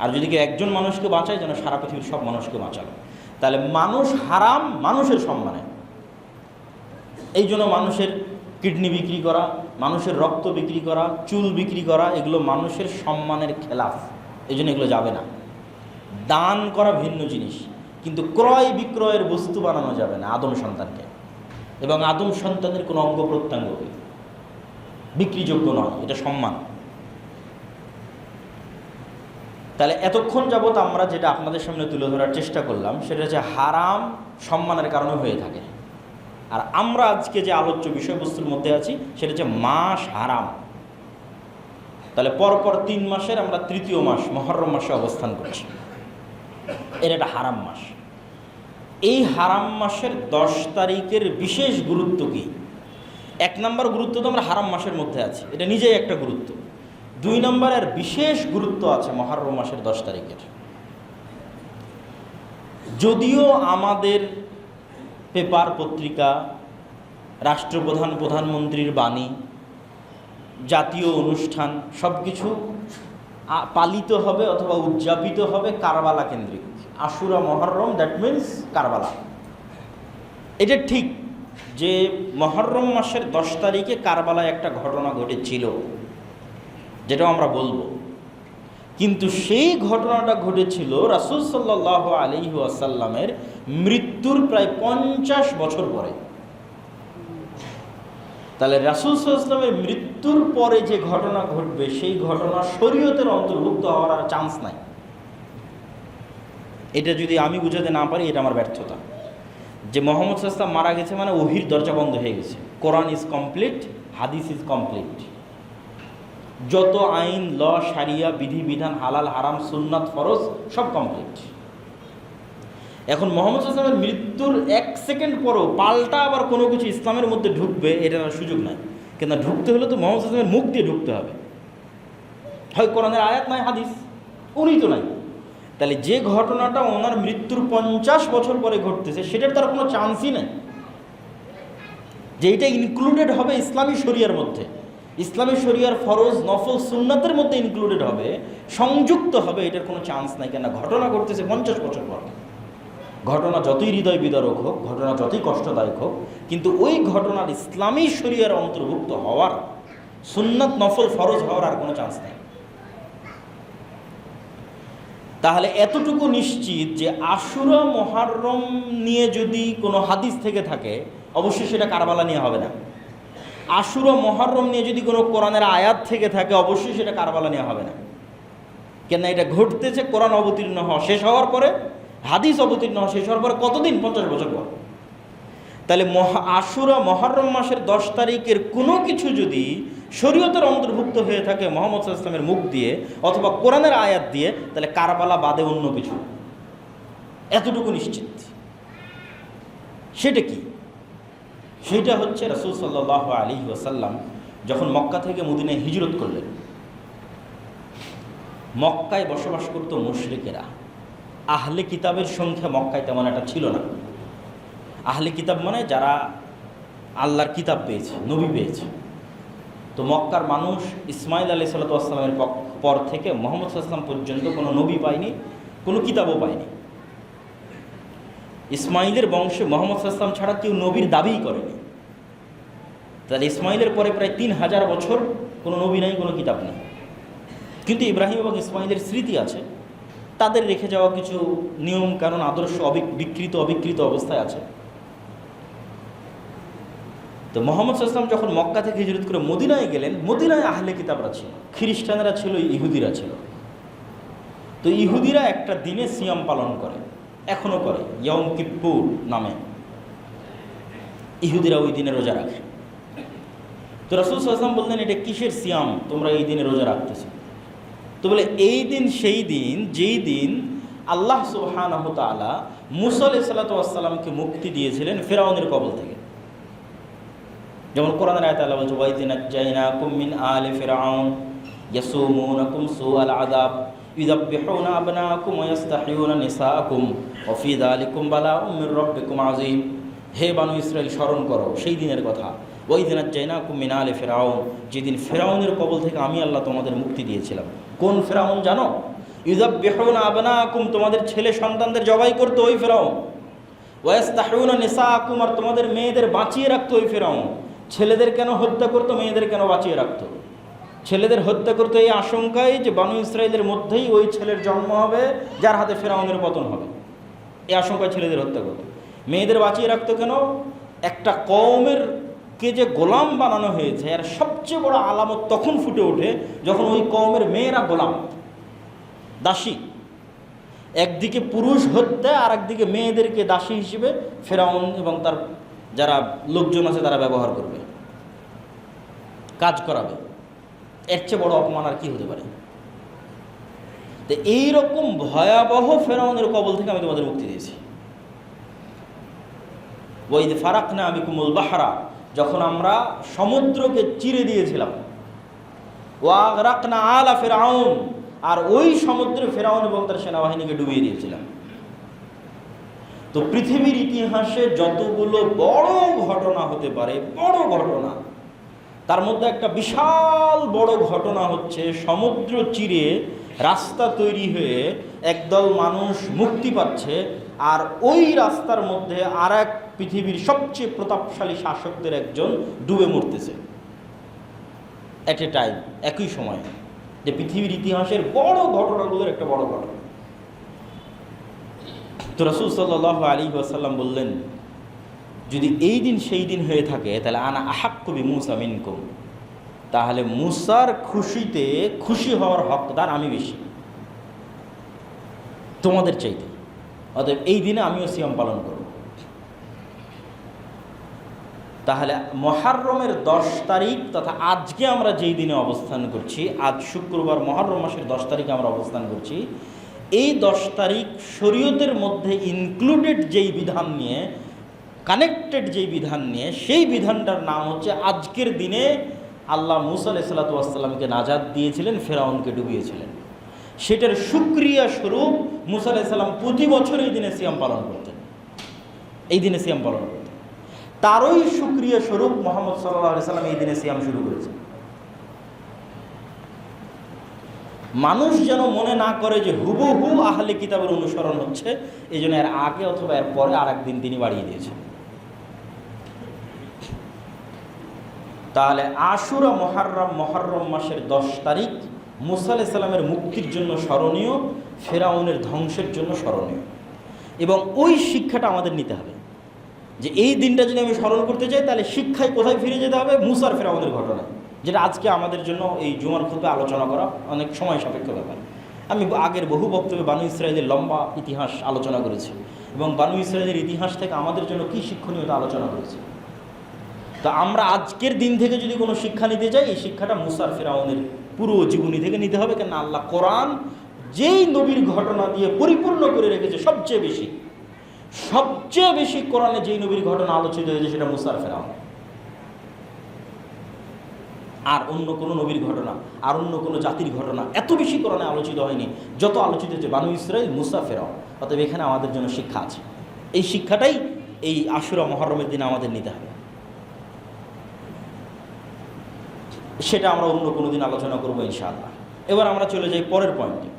আর যদি কেউ একজন মানুষকে বাঁচায়, যেন সারা পৃথিবীর সব মানুষকে বাঁচাবে। তাহলে মানুষ হারাম মানুষের সম্মানে। এই জন্য মানুষের কিডনি বিক্রি করা, মানুষের রক্ত বিক্রি করা, চুল বিক্রি করা, এগুলো মানুষের সম্মানের খেলাফ। এই জন্য এগুলো যাবে না। দান করা ভিন্ন জিনিস, কিন্তু ক্রয় বিক্রয়ের বস্তু বানানো যাবে না আদম সন্তানকে, এবং আদম সন্তানের কোনো অঙ্গ প্রত্যঙ্গ বিক্রিযোগ্য নয়, এটা সম্মান। তাহলে এতক্ষণ যাবৎ আমরা যেটা আপনাদের সামনে তুলে ধরার চেষ্টা করলাম, সেটা হচ্ছে হারাম সম্মানের কারণে হয়ে থাকে। আর আমরা আজকে যে আলোচ্য বিষয়বস্তুর মধ্যে আছি, সেটা হচ্ছে মাস হারাম। তাহলে পরপর 3 মাসের আমরা তৃতীয় মাস মুহররম মাসে অবস্থান করছি। এর একটা হারাম মাস। এই হারাম মাসের 10 তারিখের বিশেষ গুরুত্ব কি? 1 নম্বর গুরুত্ব তো আমরা হারাম মাসের মধ্যে আছি, এটা নিজেই একটা গুরুত্ব। 2 নম্বরের বিশেষ গুরুত্ব আছে মুহররম মাসের 10 তারিখের। যদিও আমাদের পেপার পত্রিকা, রাষ্ট্রপ্রধান, প্রধানমন্ত্রীর বাণী, জাতীয় অনুষ্ঠান সব কিছু পালিত হবে অথবা উদযাপিত হবে কারবালা কেন্দ্রিক। আশুরা মুহররম, দ্যাট মিন্স কারবালা। এটা ঠিক যে মুহররম মাসের 10 তারিখে কারবালায় একটা ঘটনা ঘটেছিল, যেটাও আমরা বলবো, কিন্তু সেই ঘটনাটা ঘটেছিল রাসূল সাল্লাল্লাহু আলাইহি ওয়াসাল্লামের মৃত্যুর প্রায় 50 বছর পরে। তাহলে রাসূল সাল্লাল্লাহু আলাইহি ওয়াসাল্লামের মৃত্যুর পরে যে ঘটনা ঘটবে সেই ঘটনা শরীয়তের অন্তর্ভুক্ত হওয়ার আর চান্স নাই। এটা যদি আমি বুঝাতে না পারি, এটা আমার ব্যর্থতা। যে মুহাম্মদ সাল্লাল্লাহু আলাইহি ওয়াসাল্লাম মারা গেছে মানে ওহীর দরজা বন্ধ হয়ে গেছে। কোরআন ইজ কমপ্লিট, হাদিস ইজ কমপ্লিট। যত আইন, ল, শারিয়া, বিধিবিধান, হালাল হারাম, সুন্নাত, ফরজ সব কমপ্লিট। এখন মুহাম্মদ সাল্লাল্লাহু আলাইহি ওয়াসাল্লামের মৃত্যুর 1 সেকেন্ড পরও পাল্টা আবার কোনো কিছু ইসলামের মধ্যে ঢুকবে, এটার সুযোগ নাই। কিন্তু ঢুকতে হলে তো মুহাম্মদ সাল্লাল্লাহু আলাইহি ওয়াসাল্লামের মুখ দিয়ে ঢুকতে হবে। হয় কোরআনের আয়াত, নয় হাদিস, উনি তো নাই। তাহলে যে ঘটনাটা ওনার মৃত্যুর 50 বছর পরে ঘটতেছে, সেটার তার কোনো চান্সই নেই যে এটা ইনক্লুডেড হবে ইসলামী শরিয়ার মধ্যে। ইসলামী শরিয়ার ফরজ, নফল, সুন্নাতের মধ্যে ইনক্লুডেড হবে, সংযুক্ত হবে, এটার কোনো চান্স নাই। কেন? ঘটনা ঘটতেছে 50 বছর পর। ঘটনা যতই হৃদয় বিদারক হোক, ঘটনা যতই কষ্টদায়ক হোক, কিন্তু ওই ঘটনার ইসলামী শরিয়ার অন্তর্ভুক্ত হওয়ার, সুন্নাত, নফল, ফরজ হওয়ার আর কোনো চান্স নেই। তাহলে এতটুকু নিশ্চিত যে আশুরা মুহররম নিয়ে যদি কোনো হাদিস থেকে থাকে, অবশ্যই সেটা কারবালা নিয়ে হবে না। আশুরা মুহররম নিয়ে যদি কোনো কোরআনের আয়াত থেকে থাকে, অবশ্যই সেটা কারবালা নিয়ে হবে না। কেন? এটা ঘটতেছে কোরআন অবতীর্ণ হওয়া শেষ হওয়ার পরে, হাদিস অবতীর্ণ হওয়া শেষ হওয়ার পরে কতদিন? 50 বছর পর। তাহলে আশুরা মুহররম মাসের 10 তারিখের কোনো কিছু যদি শরীয়তের অন্তর্ভুক্ত হয়ে থাকে মুহাম্মদ সাল্লাল্লাহু আলাইহি ওয়াসাল্লামের মুখ দিয়ে অথবা কোরআনের আয়াত দিয়ে, তাহলে কারবালা বাদে অন্য কিছু, এতটুকু নিশ্চিত। সেটা কি? সেটা হচ্ছে রাসূল সাল্লাল্লাহু আলাইহি ওয়াসাল্লাম যখন মক্কা থেকে মদিনায় হিজরত করলেন, মক্কায় বসবাস করত মুশরিকেরা। আহলে কিতাবের সংখ্যা মক্কায় তেমন একটা ছিল না। আহলে কিতাব মানে যারা আল্লাহর কিতাব পেয়েছে, নবী পেয়েছে। তো মক্কার মানুষ ইসমাইল আলাইহিস সালামের পর থেকে মুহাম্মদ সাল্লাল্লাহু আলাইহি ওয়াসাল্লাম পর্যন্ত কোনো নবী পায়নি, কোনো কিতাবও পায়নি। ইসমাইলের বংশে মুহাম্মদ সাল্লাল্লাহু আলাইহি ওয়াসাল্লাম ছাড়া কেউ নবীর দাবিই করেনি। তাহলে ইসমাইলের পরে প্রায় 3000 বছর কোনো নবী নাই, কোনো কিতাব নেই। কিন্তু ইব্রাহিম এবং ইসমাইলের স্মৃতি আছে, তাদের রেখে যাওয়া কিছু নিয়ম কানুন, আদর্শ অবিকৃত অবস্থায় আছে। তো মুহাম্মদ সাল্লাল্লাহু আলাইহি ওয়াসাল্লাম যখন মক্কা থেকে হিজরত করে মদিনায় গেলেন, মদিনায় আহলে কিতাবরা ছিল, খ্রিস্টানরা ছিল, ইহুদিরা ছিল। তো ইহুদিরা একটা দিনে সিয়াম পালন করে, এখনও করে, ইয়ম কিপ্পুর নামে। ইহুদিরা ওই দিনে রোজা রাখে। তো রাসূল সাল্লাল্লাহু আলাইহি ওয়াসাল্লাম বললেন, এটা কিসের সিয়াম তোমরা এই দিনে রোজা রাখতেছো? তো বলে, এই দিন সেই দিন যেই দিন আল্লাহ সুবহানাহু ওয়া তাআলা মূসা আলাইহিস সালাতু ওয়াস সালামকে মুক্তি দিয়েছিলেন ফিরআউনের কবল থেকে। যেমন কোরআনের আয়াতে আল্লাহ বলছে, ওয়া ইযনা জাইনাকুম মিন আলি ফিরআউন ইয়াসুমুনাকুম সুআল আযাব ইউযাববিহুনা আবনাকুম ওয়া ইস্তাহইউনা নিসাআকুম ওয়া ফি যালিকুম বালাউম মির রাব্বিকুম আযীম। হে বানু ইসরাইল, স্মরণ করো সেই দিনের কথা, ওয়া ইযনা জাইনাকুম মিন আলি ফিরআউন, যেদিন ফিরআউনের কবল থেকে আমি আল্লাহ তোমাদের মুক্তি দিয়েছিলাম। কোন ফিরআউন জানো? ইউযাববিহুনা আবনাকুম, তোমাদের ছেলে সন্তানদের জবাই করতো ওই ফিরআউন। ওয়া ইস্তাহইউনা নিসাআকুম, আর তোমাদের মেয়েদের বাঁচিয়ে রাখতো ওই ফিরআউন। ছেলেদের কেন হত্যা করতো, মেয়েদের কেন বাঁচিয়ে রাখতো? ছেলেদের হত্যা করতো এই আশঙ্কায় যে বানু ইসরাইলের মধ্যেই ওই ছেলের জন্ম হবে যার হাতে ফিরআউনের পতন হবে, এই আশঙ্কায় ছেলেদের হত্যা করতো। মেয়েদের বাঁচিয়ে রাখতো কেন? একটা কওমের কে যে গোলাম বানানো হয়েছে, আর সবচেয়ে বড় আলামত তখন ফুটে ওঠে যখন ওই কওমের মেয়েরা গোলাম, দাসী। একদিকে পুরুষ হত্যা, আর একদিকে মেয়েদেরকে দাসী হিসেবে ফিরআউন এবং তার যারা লোকজন আছে তারা ব্যবহার করবে, কাজ করাবে। এর চেয়ে বড় অপমান আর কি হতে পারে? তো এইরকম ভয়াবহ ফিরআউনের কবল থেকে আমি তোমাদের মুক্তি দিয়েছি। ওয়াইদ ফারাকনা বিকুমুল বাহরা, যখন আমরা সমুদ্রকে চিরে দিয়েছিলাম। ওয়া আগরাকনা আলা ফিরআউন, আর ওই সমুদ্রে ফিরআউন এবং তার সেনাবাহিনীকে ডুবিয়ে দিয়েছিলাম। তো পৃথিবীর ইতিহাসে যতগুলো বড় ঘটনা হতে পারে, বড় ঘটনা, তার মধ্যে একটা বিশাল বড় ঘটনা হচ্ছে সমুদ্র চিরে রাস্তা তৈরি হয়ে একদল মানুষ মুক্তি পাচ্ছে, আর ওই রাস্তার মধ্যে আর এক পৃথিবীর সবচেয়ে প্রতাপশালী শাসকদের একজন ডুবে মরতেছে এট এ টাইম, একই সময়। যে পৃথিবীর ইতিহাসের বড় ঘটনাগুলোর একটা বড় ঘটনা। তো রাসূল সাল্লাল্লাহু আলাইহি ওয়াসাল্লাম বললেন, যদি এই দিন সেই দিন হয়ে থাকে তাহলে আনা আহাক্কু বিমূসা মিনকুম, তাহলে মুসার খুশিতে খুশি হওয়ার হকদার আমি বেশি তোমাদের চাইতে। অতএব এই দিনে আমিও সিয়াম পালন করব। তাহলে মুহররমের 10 তারিখ তথা আজকে আমরা যেই দিনে অবস্থান করছি, আজ শুক্রবার মুহররম মাসের 10 তারিখে আমরা অবস্থান করছি, এই 10 তারিখ শরীয়তের মধ্যে ইনক্লুডেড যেই বিধান নিয়ে, কানেক্টেড যেই বিধান নিয়ে, সেই বিধানটার নাম হচ্ছে আজকের দিনে আল্লাহ মূসা আলাইহিস সালাতু ওয়াস সালামকে নাজাত দিয়েছিলেন, ফেরাউনকে ডুবিয়েছিলেন। সেটার শুকরিয়া স্বরূপ মূসা আলাইহিস সালাম প্রতি বছর এই দিনে সিয়াম পালন করতেন, এই দিনে সিয়াম পালন করতেন। তারই শুকরিয়া স্বরূপ মুহাম্মদ সাল্লাল্লাহু আলাইহি সাল্লাম এই দিনে সিয়াম শুরু করেছেন। মানুষ যেন মনে না করে যে হুবহু আহলে কিতাবের অনুসরণ হচ্ছে, এই জন্য এর আগে অথবা এর পরে আর একদিন তিনি বাড়িয়ে দিয়েছেন। তাহলে আশুরা মুহররম মাসের 10 তারিখ মূসা আলাইহিস সালামের মুক্তির জন্য স্মরণীয়, ফেরাউনের ধ্বংসের জন্য স্মরণীয়। এবং ওই শিক্ষাটা আমাদের নিতে হবে যে এই দিনটা যদি আমি স্মরণ করতে চাই তাহলে শিক্ষায় কোথায় ফিরে যেতে হবে? মূসার ফেরাউনের ঘটনায়, যেটা আজকে আমাদের জন্য এই জুমার খুতবে আলোচনা করা অনেক সময় সাপেক্ষ ব্যাপার। আমি আগের বহু বক্তব্যে বানু ইসরায়েলের লম্বা ইতিহাস আলোচনা করেছি এবং বানু ইসরায়েলের ইতিহাস থেকে আমাদের জন্য কী শিক্ষণীয়তা আলোচনা করেছি। তো আমরা আজকের দিন থেকে যদি কোনো শিক্ষা নিতে চাই, এই শিক্ষাটা মূসার ফেরাউনের পুরো জীবনী থেকে নিতে হবে। কেন আল্লাহ কোরআন যেই নবীর ঘটনা দিয়ে পরিপূর্ণ করে রেখেছে, সবচেয়ে বেশি কোরআনে যেই নবীর ঘটনা আলোচিত হয়েছে সেটা মূসার ফেরাউন। আর অন্য কোনো নবীর ঘটনা, আর অন্য কোনো জাতির ঘটনা এত বেশি কোরআনে আলোচিত হয়নি যত আলোচিত হয়েছে বানু ইসরাইল, মূসা, ফেরাউন। অতএব এখানে আমাদের জন্য শিক্ষা আছে। এই শিক্ষাটাই এই আশুরা মুহররমের দিনে আমাদের নিতে হবে। সেটা আমরা অন্য কোনো দিন আলোচনা করবো ইনশাআল্লাহ। এবার আমরা চলে যাই পরের পয়েন্টে।